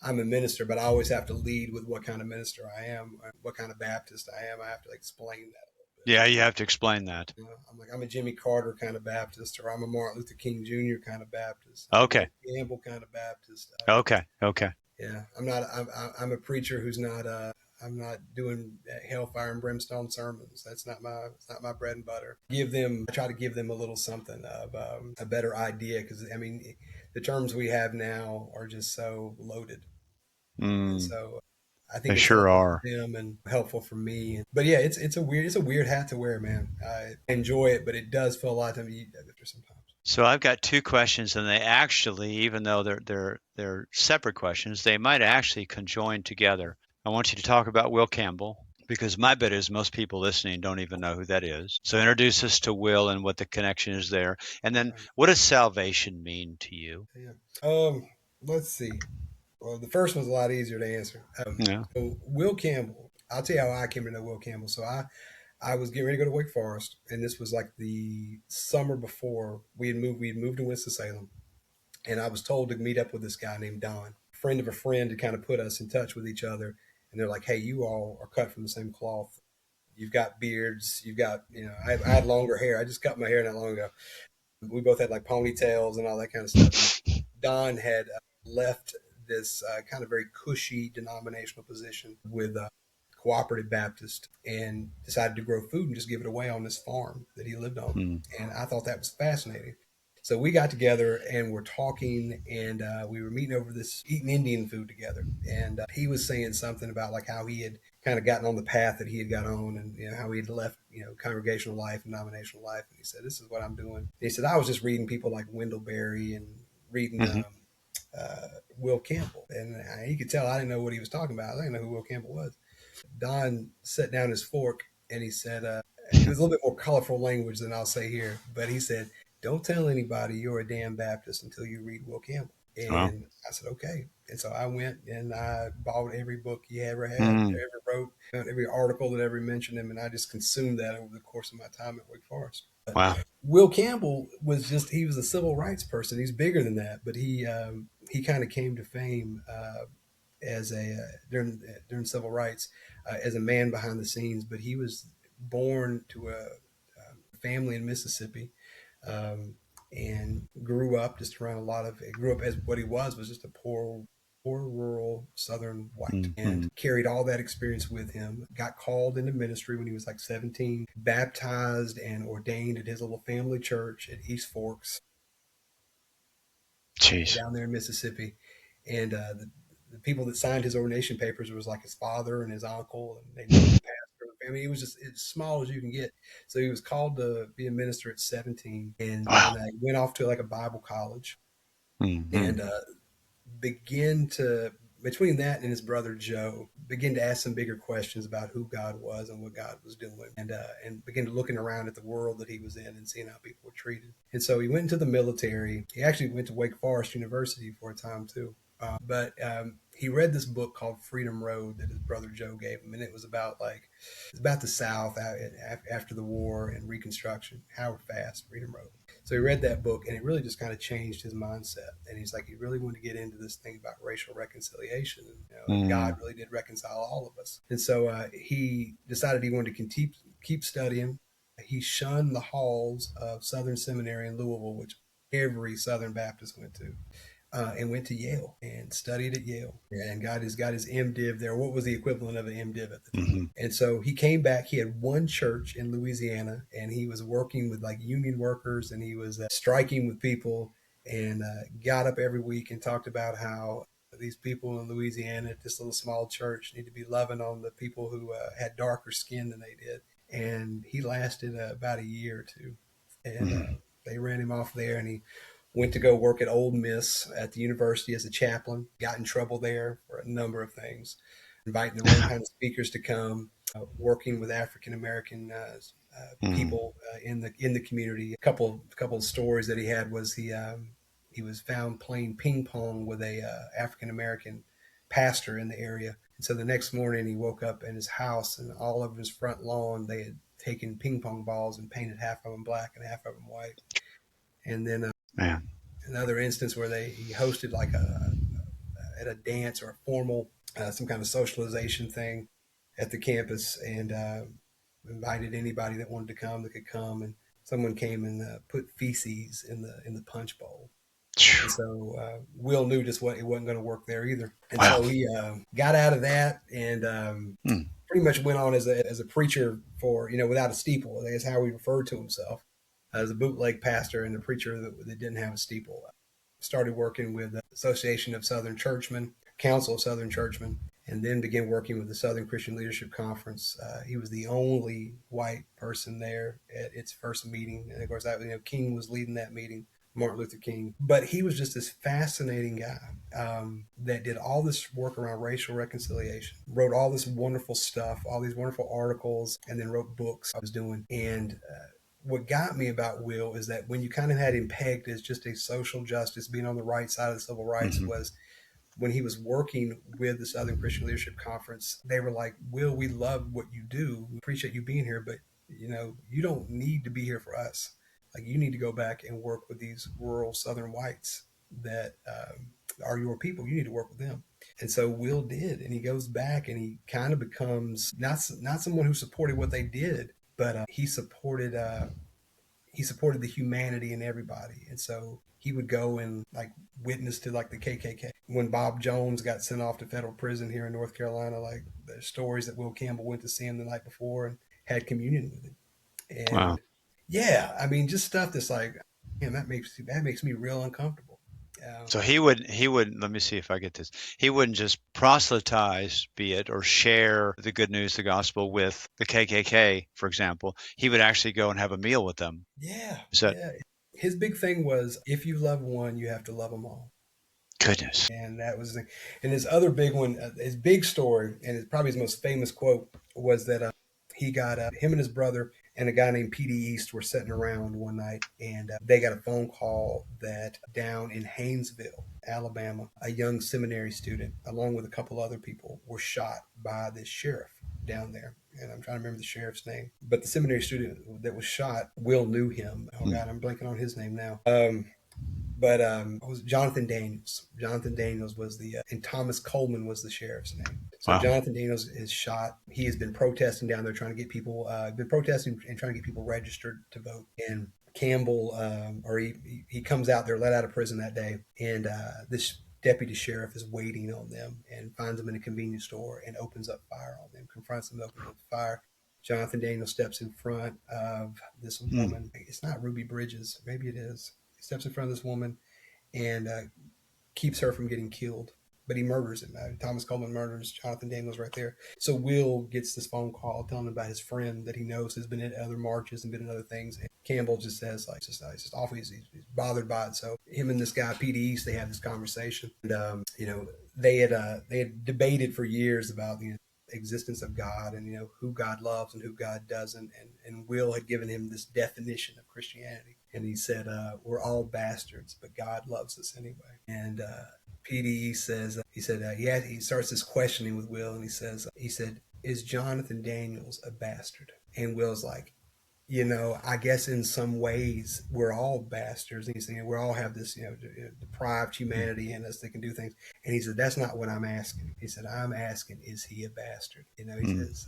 Speaker 2: I'm a minister, but I always have to lead with what kind of minister I am, what kind of Baptist I am. I have to explain that.
Speaker 1: Yeah, you have to explain that.
Speaker 2: I'm like, I'm a Jimmy Carter kind of Baptist, or I'm a Martin Luther King Jr. kind of Baptist. I'm a Will
Speaker 1: Okay.
Speaker 2: Campbell kind of Baptist.
Speaker 1: Okay. Okay.
Speaker 2: Yeah, I'm not. I'm a preacher who's not. I'm not doing hellfire and brimstone sermons. That's not my. It's not my bread and butter. Give them. I try to give them a little something of a better idea, because I mean, the terms we have now are just so loaded, and
Speaker 1: Hmm.
Speaker 2: so I think
Speaker 1: They
Speaker 2: it's
Speaker 1: sure
Speaker 2: helpful
Speaker 1: are.
Speaker 2: for them and helpful for me. But yeah, it's a weird hat to wear, man. I enjoy it, but it does feel a lot of time you after sometimes.
Speaker 1: So I've got two questions, and they actually, even though they're separate questions, they might actually conjoin together. I want you to talk about Will Campbell because my bet is most people listening don't even know who that is. So introduce us to Will and what the connection is there, and then what does salvation mean to you?
Speaker 2: Yeah. Let's see. Well, the first one's a lot easier to answer.
Speaker 1: Yeah.
Speaker 2: So Will Campbell, I'll tell you how I came to know Will Campbell. So I was getting ready to go to Wake Forest, and this was like the summer before we had moved. We had moved to Winston Salem, and I was told to meet up with this guy named Don, friend of a friend, to kind of put us in touch with each other. And they're like, "Hey, you all are cut from the same cloth. You've got beards. You've got, I had longer hair. I just cut my hair not long ago. We both had like ponytails and all that kind of stuff. And Don had left this kind of very cushy denominational position with Cooperative Baptist, and decided to grow food and just give it away on this farm that he lived on.
Speaker 1: Hmm.
Speaker 2: And I thought that was fascinating. So we got together and we're talking, and we were meeting over this, eating Indian food together. And he was saying something about like how he had kind of gotten on the path that he had got on, and how he had left congregational life and denominational life. And he said, "This is what I'm doing." And he said, "I was just reading people like Wendell Berry and reading
Speaker 1: Hmm.
Speaker 2: Will Campbell," and he could tell I didn't know what he was talking about. I didn't know who Will Campbell was. Don set down his fork and he said, it was a little bit more colorful language than I'll say here, but he said, "Don't tell anybody you're a damn Baptist until you read Will Campbell."
Speaker 1: Well,
Speaker 2: And I said, okay. And so I went and I bought every book he ever had,
Speaker 1: mm,
Speaker 2: ever wrote, every article that ever mentioned him, and I just consumed that over the course of my time at Wake Forest. But
Speaker 1: wow.
Speaker 2: Will Campbell he was a civil rights person. He's bigger than that, but he kind of came to fame as a during civil rights as a man behind the scenes. But he was born to a family in Mississippi, um, and grew up just around a lot of. Grew up as what he was just a poor rural Southern white,
Speaker 1: Mm-hmm.
Speaker 2: and carried all that experience with him. Got called into ministry when he was like 17, baptized and ordained at his little family church at East Forks
Speaker 1: Jeez.
Speaker 2: down there in Mississippi, and the people that signed his ordination papers was like his father and his uncle, and they knew the pastor. I mean, he was just as small as you can get. So he was called to be a minister at 17, and
Speaker 1: Wow.
Speaker 2: then went off to like a Bible college
Speaker 1: Mm-hmm.
Speaker 2: and begin to between that and his brother Joe begin to ask some bigger questions about who God was and what God was doing, and begin to looking around at the world that he was in and seeing how people were treated. And so he went into the military. He actually went to Wake Forest University for a time too. But he read this book called Freedom Road that his brother Joe gave him, and it was about the South after the war and Reconstruction. Howard Fast, Freedom Road. So he read that book, and it really just kind of changed his mindset. And he's like, he really wanted to get into this thing about racial reconciliation, and that God
Speaker 1: Mm,
Speaker 2: really did reconcile all of us. And so he decided he wanted to keep studying. He shunned the halls of Southern Seminary in Louisville, which every Southern Baptist went to, and went to Yale and studied at Yale and got his MDiv there. What was the equivalent of an MDiv at the time?
Speaker 1: mm-hmm.
Speaker 2: And so he came back. He had one church in Louisiana, and he was working with like union workers, and he was striking with people, and got up every week and talked about how these people in Louisiana at this little small church need to be loving on the people who had darker skin than they did. And he lasted about a year or two, and
Speaker 1: Mm-hmm.
Speaker 2: they ran him off there, and he went to go work at Ole Miss at the university as a chaplain. Got in trouble there for a number of things, inviting the wrong kind of speakers to come, working with African American
Speaker 1: Mm,
Speaker 2: people in the community. A couple of stories that he had was he was found playing ping pong with a African American pastor in the area. And so the next morning he woke up in his house, and all over his front lawn they had taken ping pong balls and painted half of them black and half of them white. And then
Speaker 1: man.
Speaker 2: another instance where he hosted like a at a dance or a formal some kind of socialization thing at the campus, and invited anybody that wanted to come that could come, and someone came and put feces in the punch bowl. And
Speaker 1: Phew.
Speaker 2: so Will knew just what it wasn't going to work there either, and
Speaker 1: Wow.
Speaker 2: so he got out of that and
Speaker 1: Mm,
Speaker 2: pretty much went on as a preacher for without a steeple. That's how he referred to himself, as a bootleg pastor and a preacher that didn't have a steeple. Started working with the Association of Southern Churchmen, Council of Southern Churchmen, and then began working with the Southern Christian Leadership Conference. He was the only white person there at its first meeting, and of course, King was leading that meeting. Martin Luther King, but he was just this fascinating guy that did all this work around racial reconciliation, wrote all this wonderful stuff, all these wonderful articles, and then wrote books. I was doing, and what got me about Will is that when you kind of had him pegged as just a social justice, being on the right side of the civil rights,
Speaker 1: mm-hmm.
Speaker 2: was when he was working with the Southern Christian Leadership Conference. They were like, Will, we love what you do. We appreciate you being here, but you don't need to be here for us. Like, you need to go back and work with these rural Southern whites that are your people. You need to work with them. And so Will did, and he goes back and he kind of becomes not someone who supported what they did, but he supported the humanity in everybody. And so he would go and like witness to like the KKK. When Bob Jones got sent off to federal prison here in North Carolina, like the stories that Will Campbell went to see him the night before and had communion with him.
Speaker 1: Wow.
Speaker 2: And yeah, I mean, just stuff that's like, man, that makes me real uncomfortable.
Speaker 1: So he would let me see if I get this. He wouldn't just proselytize, be it, or share the good news, the gospel with the KKK, for example. He would actually go and have a meal with them.
Speaker 2: Yeah,
Speaker 1: Is that
Speaker 2: yeah. His big thing was, if you love one, you have to love them all.
Speaker 1: goodness?
Speaker 2: And that was and his other big one, his big story, and it's probably his most famous quote was that he got him and his brother and a guy named P.D. East were sitting around one night, and they got a phone call that down in Haynesville Alabama, a young seminary student, along with a couple other people, were shot by this sheriff down there. And I'm trying to remember the sheriff's name. But the seminary student that was shot, Will knew him. Oh,
Speaker 1: Mm.
Speaker 2: God, I'm blanking on his name now. But it was Jonathan Daniels. Jonathan Daniels was and Thomas Coleman was the sheriff's name. So
Speaker 1: Wow.
Speaker 2: Jonathan Daniels is shot. He has been protesting down there, trying to get people, been protesting and trying to get people registered to vote. And Campbell, or he comes out, they're let out of prison that day, and this deputy sheriff is waiting on them and finds them in a convenience store and opens up fire on them, confronts them, opens up fire. Jonathan Daniels steps in front of this
Speaker 1: Mm.
Speaker 2: woman. It's not Ruby Bridges, maybe it is. He steps in front of this woman and keeps her from getting killed. But he murders him. Thomas Coleman murders Jonathan Daniels right there. So Will gets this phone call telling him about his friend that he knows has been at other marches and been in other things. And Campbell just says, like, it's just awful. He's bothered by it. So him and this guy, Pete East, they have this conversation. And, they had debated for years about the existence of God and, who God loves and who God doesn't. And Will had given him this definition of Christianity. And he said, we're all bastards, but God loves us anyway. And PDE says, he starts this questioning with Will, and he said, is Jonathan Daniels a bastard? And Will's like, I guess in some ways we're all bastards. And he's saying we all have this, deprived humanity in us that can do things. And he said, that's not what I'm asking. He said, I'm asking, is he a bastard? He
Speaker 1: Mm.
Speaker 2: says,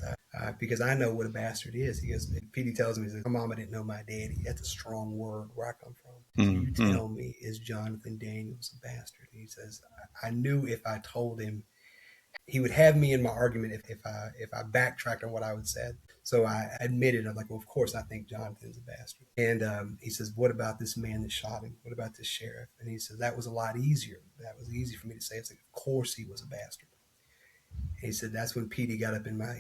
Speaker 2: because I know what a bastard is. He goes, PD tells me, he says, my mama didn't know my daddy. That's a strong word where I come from. So
Speaker 1: Mm.
Speaker 2: you
Speaker 1: Mm.
Speaker 2: tell me, is Jonathan Daniels a bastard? And he says, I knew if I told him, he would have me in my argument if I backtracked on what I would said. So I admitted, I'm like, well, of course I think Jonathan's a bastard. And he says, what about this man that shot him? What about this sheriff? And he says, that was a lot easier. That was easy for me to say. It's like, of course he was a bastard. And he said, that's when Petey got up in my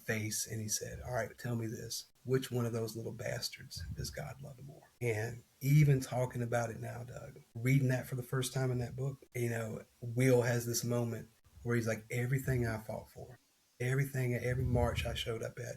Speaker 2: face and he said, all right, tell me this. Which one of those little bastards does God love more? And even talking about it now, Doug, reading that for the first time in that book, Will has this moment where he's like, everything I fought for, every march I showed up at,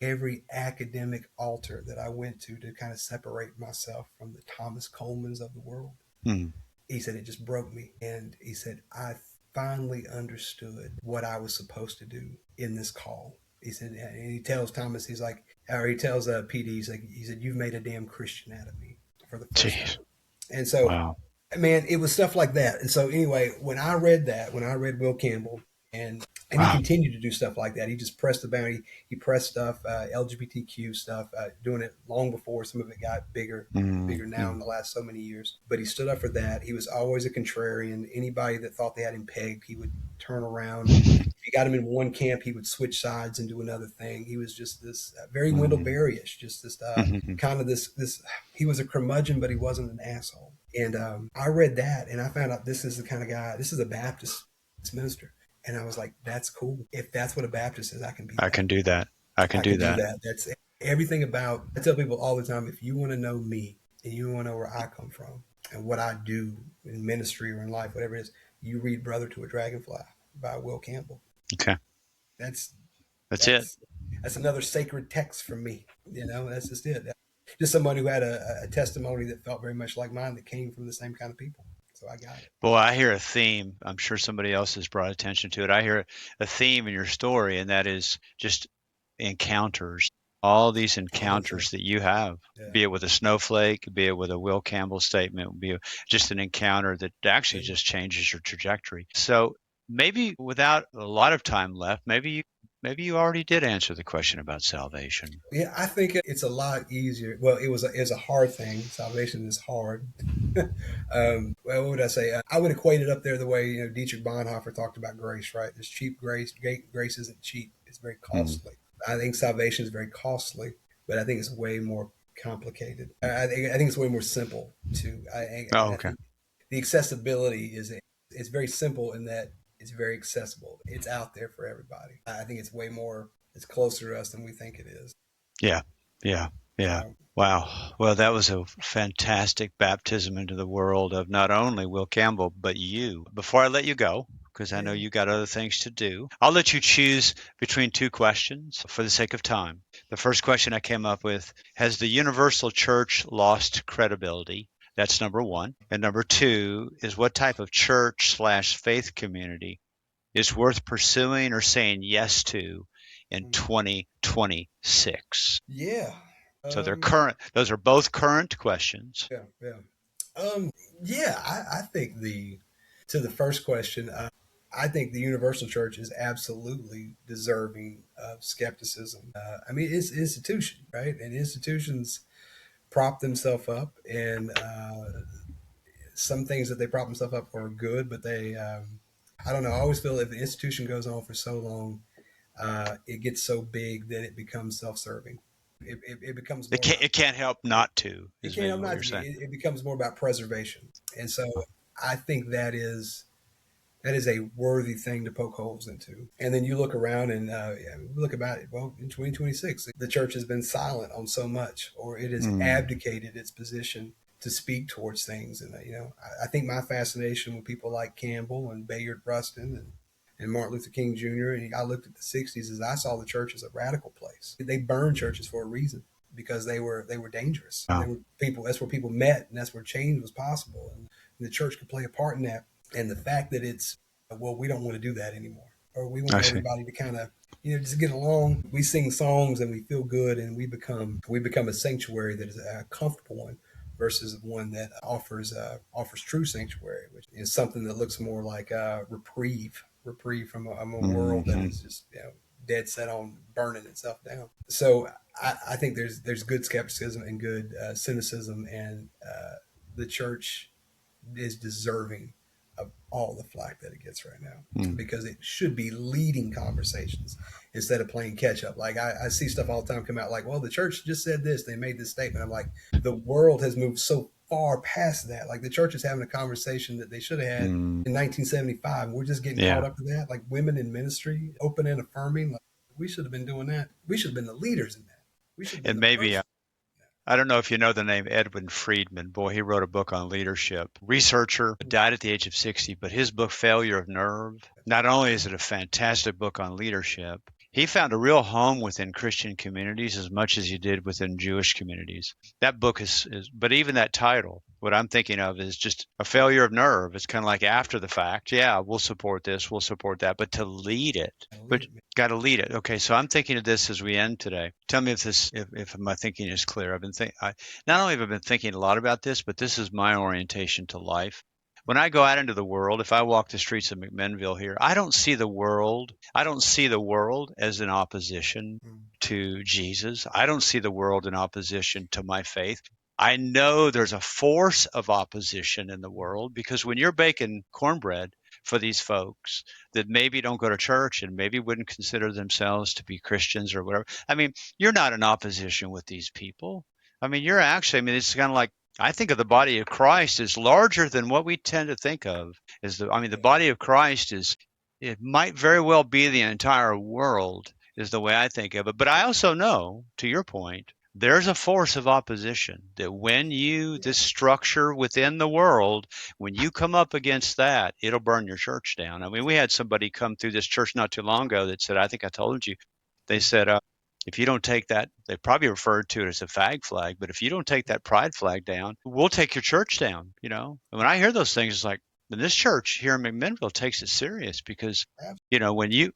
Speaker 2: every academic altar that I went to kind of separate myself from the Thomas Colemans of the world.
Speaker 1: Mm.
Speaker 2: He said, it just broke me. And he said, I finally understood what I was supposed to do in this call. He said, and he tells Thomas, he tells PD, he said, you've made a damn Christian out of me for the first
Speaker 1: Jeez.
Speaker 2: time. And so,
Speaker 1: Wow.
Speaker 2: man, it was stuff like that. And so anyway, when I read Will Campbell, and he
Speaker 1: Wow.
Speaker 2: continued to do stuff like that. He just pressed the boundary. He pressed stuff, LGBTQ stuff, doing it long before some of it got bigger
Speaker 1: Mm.
Speaker 2: now in
Speaker 1: Mm.
Speaker 2: the last so many years. But he stood up for that. He was always a contrarian. Anybody that thought they had him pegged, he would turn around. If you got him in one camp, he would switch sides and do another thing. He was just this very Wendell
Speaker 1: Mm.
Speaker 2: Berry-ish, just this
Speaker 1: Mm.
Speaker 2: kind of this. He was a curmudgeon, but he wasn't an asshole. And I read that, and I found out this is the kind of guy. This is a Baptist minister. And I was like, that's cool. If that's what a Baptist is, I can be
Speaker 1: I
Speaker 2: that.
Speaker 1: can do that. I can
Speaker 2: I
Speaker 1: do
Speaker 2: can do
Speaker 1: that.
Speaker 2: that. That's everything about. I tell people all the time, if you want to know me and you want to know where I come from and what I do in ministry or in life, whatever it is, you read Brother to a Dragonfly by Will Campbell.
Speaker 1: Okay.
Speaker 2: That's
Speaker 1: That's it.
Speaker 2: that's that's another sacred text from me. That's just it. Just someone who had a testimony that felt very much like mine that came from the same kind of people. So I got it.
Speaker 1: Well, I hear a theme. I'm sure somebody else has brought attention to it. I hear a theme in your story, and that is just encounters. All these
Speaker 2: Honestly,
Speaker 1: encounters that you have,
Speaker 2: yeah.
Speaker 1: be it with a snowflake, be it with a Will Campbell statement, just an encounter that actually
Speaker 2: Yeah.
Speaker 1: just changes your trajectory. So maybe without a lot of time left, maybe you already did answer the question about salvation.
Speaker 2: Yeah, I think it's a lot easier. Well, it's a hard thing. Salvation is hard. Well, what would I say? I would equate it up there the way Dietrich Bonhoeffer talked about grace. Right? There's cheap grace. Grace isn't cheap. It's very
Speaker 1: Mm.
Speaker 2: costly. I think salvation is very costly, but I think it's way more complicated. I think it's way more simple too.
Speaker 1: Oh,
Speaker 2: I
Speaker 1: okay.
Speaker 2: think the accessibility is it's very simple in that it's very accessible. It's out there for everybody. I think it's way more. It's closer to us than we think it is.
Speaker 1: Yeah. Yeah. Yeah.
Speaker 2: So
Speaker 1: Wow. Well, that was a fantastic baptism into the world of not only Will Campbell, but you. Before I let you go, because I know
Speaker 2: yeah,
Speaker 1: you got other things to do, I'll let you choose between two questions for the sake of time. The first question I came up with: has the universal church lost credibility? That's number one. And number two is what type of church/faith community is worth pursuing or saying yes to in
Speaker 2: Mm.
Speaker 1: 2026.
Speaker 2: Yeah.
Speaker 1: So they're current. Those are both current questions.
Speaker 2: Yeah. Yeah. Yeah. I think to the first question, I think the universal church is absolutely deserving of skepticism. I mean, it's an institution, right? And institutions prop themselves up, and some things that they prop themselves up for are good, but I don't know. I always feel if the institution goes on for so long, it gets so big that it becomes self-serving. It becomes
Speaker 1: It
Speaker 2: more
Speaker 1: can't,
Speaker 2: about
Speaker 1: it can't help not to,
Speaker 2: it
Speaker 1: is
Speaker 2: can't
Speaker 1: maybe
Speaker 2: help
Speaker 1: what
Speaker 2: not
Speaker 1: you're
Speaker 2: to be.
Speaker 1: saying.
Speaker 2: It becomes more about preservation, and so I think that is a worthy thing to poke holes into. And then you look around and look about it. Well, in 2026, the church has been silent on so much, or it has
Speaker 1: Mm.
Speaker 2: abdicated its position to speak towards things. And I think my fascination with people like Campbell and Bayard Rustin and Martin Luther King Jr. And I looked at the '60s as I saw the church as a radical place. They burned churches for a reason because they were dangerous. They
Speaker 1: Wow.
Speaker 2: were people. That's where people met, and that's where change was possible. And the church could play a part in that. And the fact that it's well, we don't want to do that anymore, or we want
Speaker 1: I see.
Speaker 2: everybody to kind of just get along. We sing songs and we feel good, and we become a sanctuary that is a comfortable one versus one that offers true sanctuary, which is something that looks more like reprieve from a world that
Speaker 1: Hmm.
Speaker 2: is just dead set on burning itself down. So I think there's good skepticism and good cynicism, and the church is deserving of all the flack that it gets right now
Speaker 1: Mm.
Speaker 2: because it should be leading conversations instead of playing catch up. Like I see stuff all the time come out like, well, the church just said this, they made this statement. I'm like, the world has moved so far past that. Like the church is having a conversation that they should have had
Speaker 1: Mm.
Speaker 2: in 1975. We're just getting caught
Speaker 1: Yeah.
Speaker 2: up to that. Like women in ministry, open and affirming. Like we should have been doing that. We should have been the leaders in that. We should have been
Speaker 1: And
Speaker 2: the
Speaker 1: maybe,
Speaker 2: first.
Speaker 1: I don't know if you know the name Edwin Friedman. Boy, he wrote a book on leadership. Researcher, died at the age of 60, but his book, Failure of Nerve, not only is it a fantastic book on leadership, he found a real home within Christian communities as much as he did within Jewish communities. That book but even that title, what I'm thinking of is just a failure of nerve. It's kind of like after the fact. Yeah, we'll support this, we'll support that, but to lead it, but
Speaker 2: Leader, man.
Speaker 1: got to lead it. Okay, so I'm thinking of this as we end today. Tell me if my thinking is clear. Not only have I been thinking a lot about this, but this is my orientation to life. When I go out into the world, if I walk the streets of McMinnville here, I don't see the world. I don't see the world as in opposition
Speaker 2: Mm.
Speaker 1: to Jesus. I don't see the world in opposition to my faith. I know there's a force of opposition in the world because when you're baking cornbread for these folks that maybe don't go to church and maybe wouldn't consider themselves to be Christians or whatever, I mean, you're not in opposition with these people. I mean, you're actually, I mean, it's kind of like, I think of the body of Christ as larger than what we tend to think of. The
Speaker 2: Yeah.
Speaker 1: body of Christ it might very well be the entire world, is the way I think of it. But I also know, to your point, there's a force of opposition that this structure within the world, when you come up against that, it'll burn your church down. I mean, we had somebody come through this church not too long ago that said, I think I told you, they said, if you don't take that, they probably referred to it as a fag flag, but if you don't take that pride flag down, we'll take your church down, you know? And when I hear those things, it's like, and this church here in McMinnville takes it serious because, when you,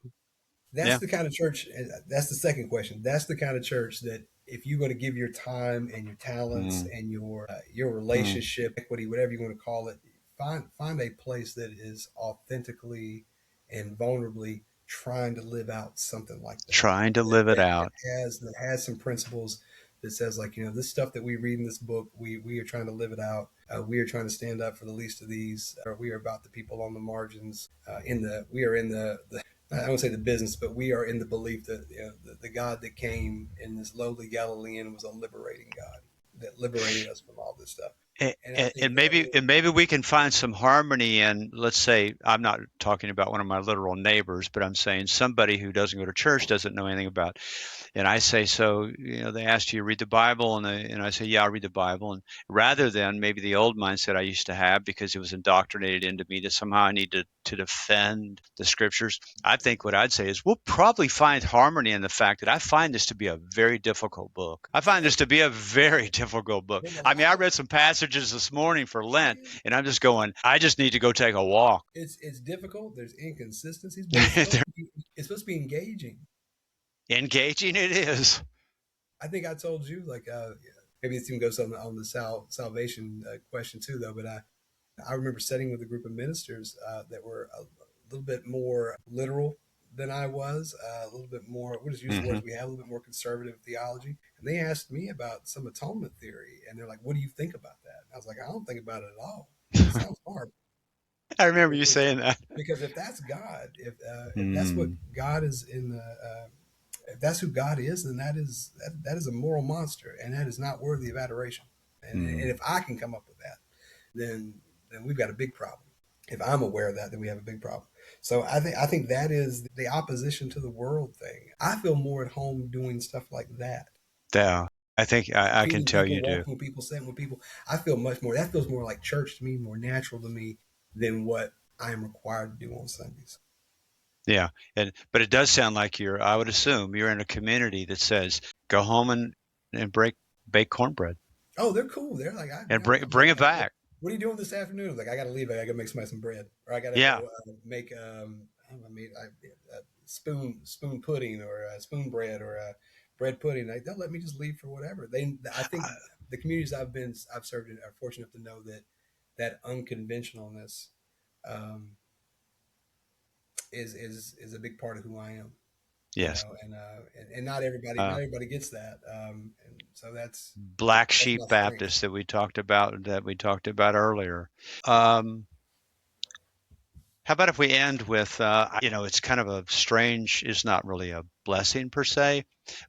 Speaker 2: That's
Speaker 1: yeah,
Speaker 2: the kind of church. That's the second question. That's the kind of church that if you're going to give your time and your talents
Speaker 1: mm,
Speaker 2: and your
Speaker 1: mm,
Speaker 2: relationship equity, whatever you want to call it, find a place that is authentically and vulnerably trying to live out something like that.
Speaker 1: trying to
Speaker 2: That,
Speaker 1: live it
Speaker 2: that,
Speaker 1: out.
Speaker 2: that has some principles that says like this stuff that we read in this book, we are trying to live it out. We are trying to stand up for the least of these. We are about the people on the margins. We are in the I won't say the business, but we are in the belief that the God that came in this lowly Galilean was a liberating God that liberated us from all this stuff. And I think
Speaker 1: And maybe we can find some harmony in, let's say, I'm not talking about one of my literal neighbors, but I'm saying somebody who doesn't go to church, doesn't know anything about. And I say, so, they ask you to read the Bible, and I say, yeah, I read the Bible. And rather than maybe the old mindset I used to have because it was indoctrinated into me that somehow I need to defend the scriptures, I think what I'd say is we'll probably find harmony in the fact that I find this to be a very difficult book. I find this to be a very difficult book.
Speaker 2: there's a
Speaker 1: I mean,
Speaker 2: lot
Speaker 1: I
Speaker 2: of
Speaker 1: read some passages messages this morning for Lent, and I'm just going, I just need to go take a walk.
Speaker 2: It's difficult. There's inconsistencies, but it's supposed to be engaging.
Speaker 1: Engaging it is.
Speaker 2: I think I told you like maybe this even goes on the salvation question too though. But I remember sitting with a group of ministers that were a little bit more literal than I was, a little bit more. We'll just use the
Speaker 1: Mm-hmm.
Speaker 2: words we have, a little bit more conservative theology. And they asked me about some atonement theory, and they're like, "What do you think about that?" And I was like, "I don't think about it at all. It sounds horrible."
Speaker 1: I remember you
Speaker 2: Because
Speaker 1: saying that.
Speaker 2: because if that's God, if that's what
Speaker 1: Mm,
Speaker 2: God is in the if that's who God is, then that is a moral monster, and that is not worthy of adoration. And
Speaker 1: mm.
Speaker 2: if I can come up with that, then we've got a big problem. If I'm aware of that, then we have a big problem. So I think that is the opposition to the world thing. I feel more at home doing stuff like that,
Speaker 1: Yeah, I think I can
Speaker 2: feeding
Speaker 1: tell
Speaker 2: people,
Speaker 1: you do.
Speaker 2: walking with people, sitting with people. I feel much more. That feels more like church to me, more natural to me than what I am required to do on Sundays.
Speaker 1: Yeah, but it does sound like I would assume you're in a community that says go home and bake cornbread
Speaker 2: Oh, they're cool. They're like,
Speaker 1: and bring it back.
Speaker 2: what are you doing this afternoon? Like, I got to leave. I got to make somebody some bread, or I got to
Speaker 1: Yeah,
Speaker 2: go make spoon pudding or spoon bread or bread pudding. Like, they'll let me just leave for whatever. I think the communities I've served in are fortunate to know that unconventionalness um, is a big part of who I am.
Speaker 1: yes.
Speaker 2: And not everybody
Speaker 1: Uh,
Speaker 2: gets that. And so
Speaker 1: Black
Speaker 2: that's my
Speaker 1: Sheep
Speaker 2: strength.
Speaker 1: Baptist that we talked about earlier. Um, How about if we end with, it's kind of a strange, it's not really a blessing per se,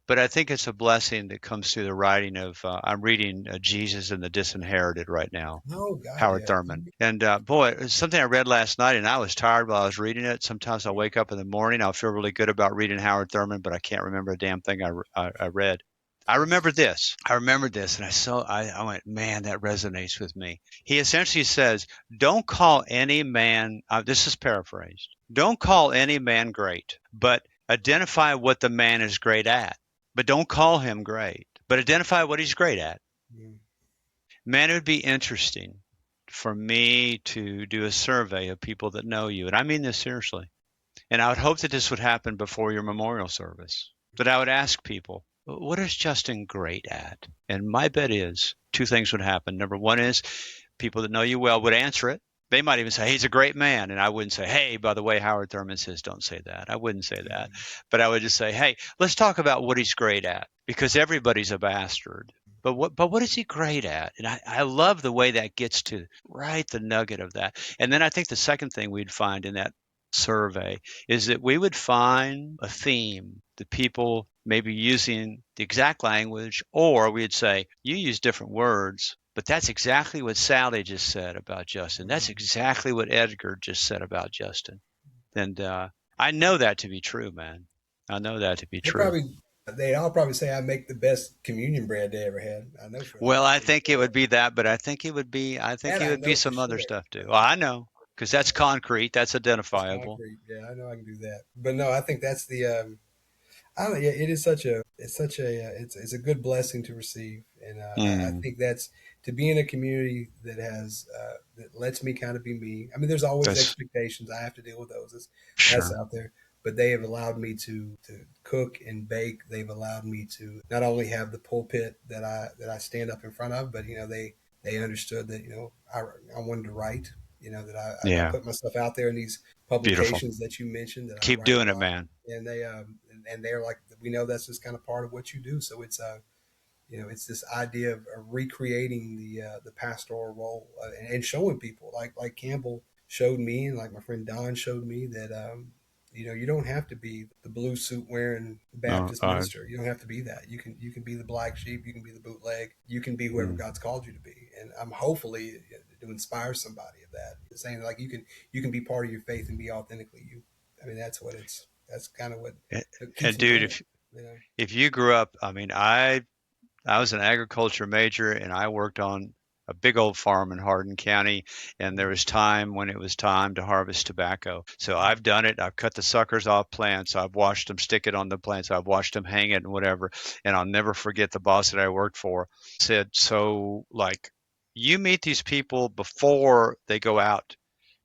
Speaker 1: but I think it's a blessing that comes through the writing of, I'm reading Jesus and the Disinherited right now,
Speaker 2: Oh God,
Speaker 1: Howard
Speaker 2: yeah.
Speaker 1: Thurman. And boy, it's something I read last night and I was tired while I was reading it. Sometimes I'll wake up in the morning, I'll feel really good about reading Howard Thurman, but I can't remember a damn thing I read. I remember this. I remembered this, and I went, man, that resonates with me. He essentially says, "Don't call any man." This is paraphrased. Don't call any man great, but identify what the man is great at. But don't call him great, but identify what he's great at.
Speaker 2: Mm.
Speaker 1: Man, it would be interesting for me to do a survey of people that know you, and I mean this seriously. And I would hope that this would happen before your memorial service. That I would ask people, what is Justin great at? And my bet is two things would happen. Number one is people that know you well would answer it. They might even say, he's a great man. And I wouldn't say, hey, by the way, Howard Thurman says, don't say that. I wouldn't say that.
Speaker 2: Mm.
Speaker 1: But I would just say, hey, let's talk about what he's great at because everybody's a bastard. But what is he great at? And I love the way that gets to right the nugget of that. And then I think the second thing we'd find in that survey is that we would find a theme that people may be using the exact language, or we'd say, you use different words, but that's exactly what Sally just said about Justin. That's
Speaker 2: Mm.
Speaker 1: exactly what Edgar just said about Justin. And I know that to be true, man. I know that to be
Speaker 2: They
Speaker 1: true.
Speaker 2: probably they all probably say I make the best communion bread they ever had. I know for
Speaker 1: Well,
Speaker 2: I'm
Speaker 1: I
Speaker 2: pretty
Speaker 1: think
Speaker 2: sure
Speaker 1: it
Speaker 2: of
Speaker 1: would
Speaker 2: that.
Speaker 1: be that, but I think
Speaker 2: That
Speaker 1: it
Speaker 2: I
Speaker 1: would be
Speaker 2: know for
Speaker 1: some other
Speaker 2: sure.
Speaker 1: stuff too. Well,
Speaker 2: Uh,
Speaker 1: I know because that's concrete, that's
Speaker 2: that's
Speaker 1: identifiable.
Speaker 2: concrete. Yeah, I know I can do that. But no, I think that's the I don't. Yeah, it is such a it's a good blessing to receive, and I
Speaker 1: Mm,
Speaker 2: think that's to be in a community that has that lets me kind of be me. I mean, there's always
Speaker 1: that's
Speaker 2: expectations. I have to deal with those. That's
Speaker 1: sure.
Speaker 2: out there, but they have allowed me to cook and bake. They've allowed me to not only have the pulpit that I stand up in front of, but they understood that I wanted to write. That I
Speaker 1: Yeah,
Speaker 2: put myself out there in these
Speaker 1: beautiful.
Speaker 2: publications that you mentioned that I
Speaker 1: Keep
Speaker 2: write a
Speaker 1: doing it,
Speaker 2: lot,
Speaker 1: man.
Speaker 2: and they're like, we know that's just kind of part of what you do. So it's this idea of recreating the pastoral role, and showing people like Campbell showed me, and like my friend Don showed me that you don't have to be the blue suit wearing
Speaker 1: No,
Speaker 2: Baptist minister. You don't have to be that. You can be the black sheep. You can be the bootleg. You can be whoever
Speaker 1: mm.
Speaker 2: God's called you to be. And I'm hopefully to inspire somebody of that, saying like you can be part of your faith and be authentically you. I mean, that's kind of what
Speaker 1: And,
Speaker 2: it keeps
Speaker 1: and
Speaker 2: me
Speaker 1: dude,
Speaker 2: going. You know.
Speaker 1: if you grew up, I mean, I was an agriculture major and I worked on a big old farm in Hardin County, and there was time when it was time to harvest tobacco. So I've done it. I've cut the suckers off plants. I've watched them stick it on the plants. I've watched them hang it and whatever. And I'll never forget the boss that I worked for said, so like you meet these people before they go out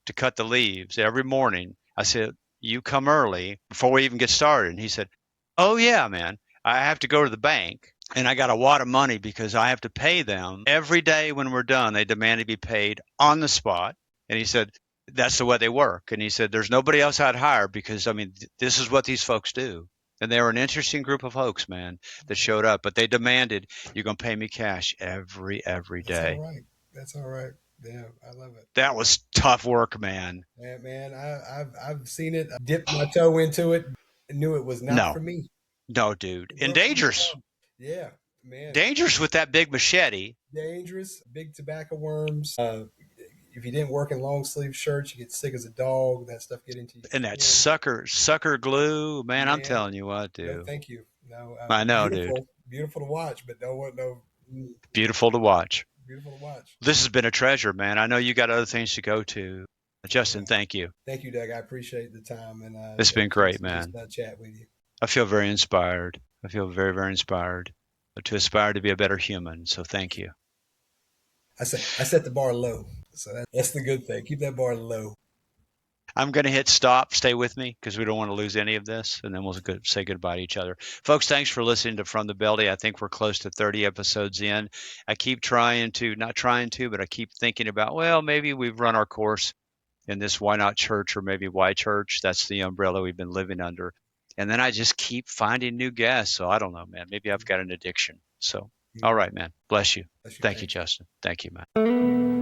Speaker 1: to cut the leaves every morning. I said, you come early before we even get started. And he said, oh, yeah, man, I have to go to the bank and I got a wad of money because I have to pay them every day when we're done. They demand to be paid on the spot. And he said, that's the way they work. And he said, there's nobody else I'd hire because, I mean, this is what these folks do. And they were an interesting group of folks, man, that
Speaker 2: Yeah.
Speaker 1: showed up. But they demanded, you're going to pay me cash every
Speaker 2: That's all
Speaker 1: day.
Speaker 2: right. That's all right. Yeah, I love it.
Speaker 1: That was tough work, man.
Speaker 2: Yeah, man, I've seen it. I dipped my toe into it. Knew it was not for
Speaker 1: No,
Speaker 2: me.
Speaker 1: no, dude.
Speaker 2: It
Speaker 1: And
Speaker 2: wasn't for me at
Speaker 1: dangerous.
Speaker 2: all. Yeah, man,
Speaker 1: Dangerous with that big machete.
Speaker 2: dangerous. Big tobacco worms. If you didn't work in long sleeve shirts, you get sick as a dog. That stuff get into your
Speaker 1: And that
Speaker 2: skin.
Speaker 1: sucker glue. Man, I'm
Speaker 2: Man,
Speaker 1: telling you what,
Speaker 2: no,
Speaker 1: dude.
Speaker 2: thank you. No,
Speaker 1: I know, dude.
Speaker 2: beautiful, beautiful to watch, but no, no,
Speaker 1: Beautiful to watch.
Speaker 2: beautiful to watch.
Speaker 1: This has been a treasure, man. I know you got other things to go to. Justin,
Speaker 2: Yeah.
Speaker 1: thank you.
Speaker 2: Thank you, Doug. I appreciate the time and
Speaker 1: It's
Speaker 2: a
Speaker 1: been
Speaker 2: chance
Speaker 1: great,
Speaker 2: to just
Speaker 1: man.
Speaker 2: chat with you.
Speaker 1: I feel very inspired. I feel very, very inspired to aspire to be a better human. So thank you.
Speaker 2: I set the bar low, so that's the good thing. Keep that bar low.
Speaker 1: I'm going to hit stop. Stay with me because we don't want to lose any of this. And then we'll say goodbye to each other. Folks, thanks for listening to From the Belly. I think we're close to 30 episodes in. I keep not trying to, but I keep thinking about, well, maybe we've run our course in this why not church or maybe why church. That's the umbrella we've been living under. And then I just keep finding new guests. So I don't know, man. Maybe I've got an addiction. So, all
Speaker 2: Mm-hmm.
Speaker 1: right, man. Bless you.
Speaker 2: Bless you.
Speaker 1: Thank you,
Speaker 2: Thank you.
Speaker 1: Justin. Thank you, man.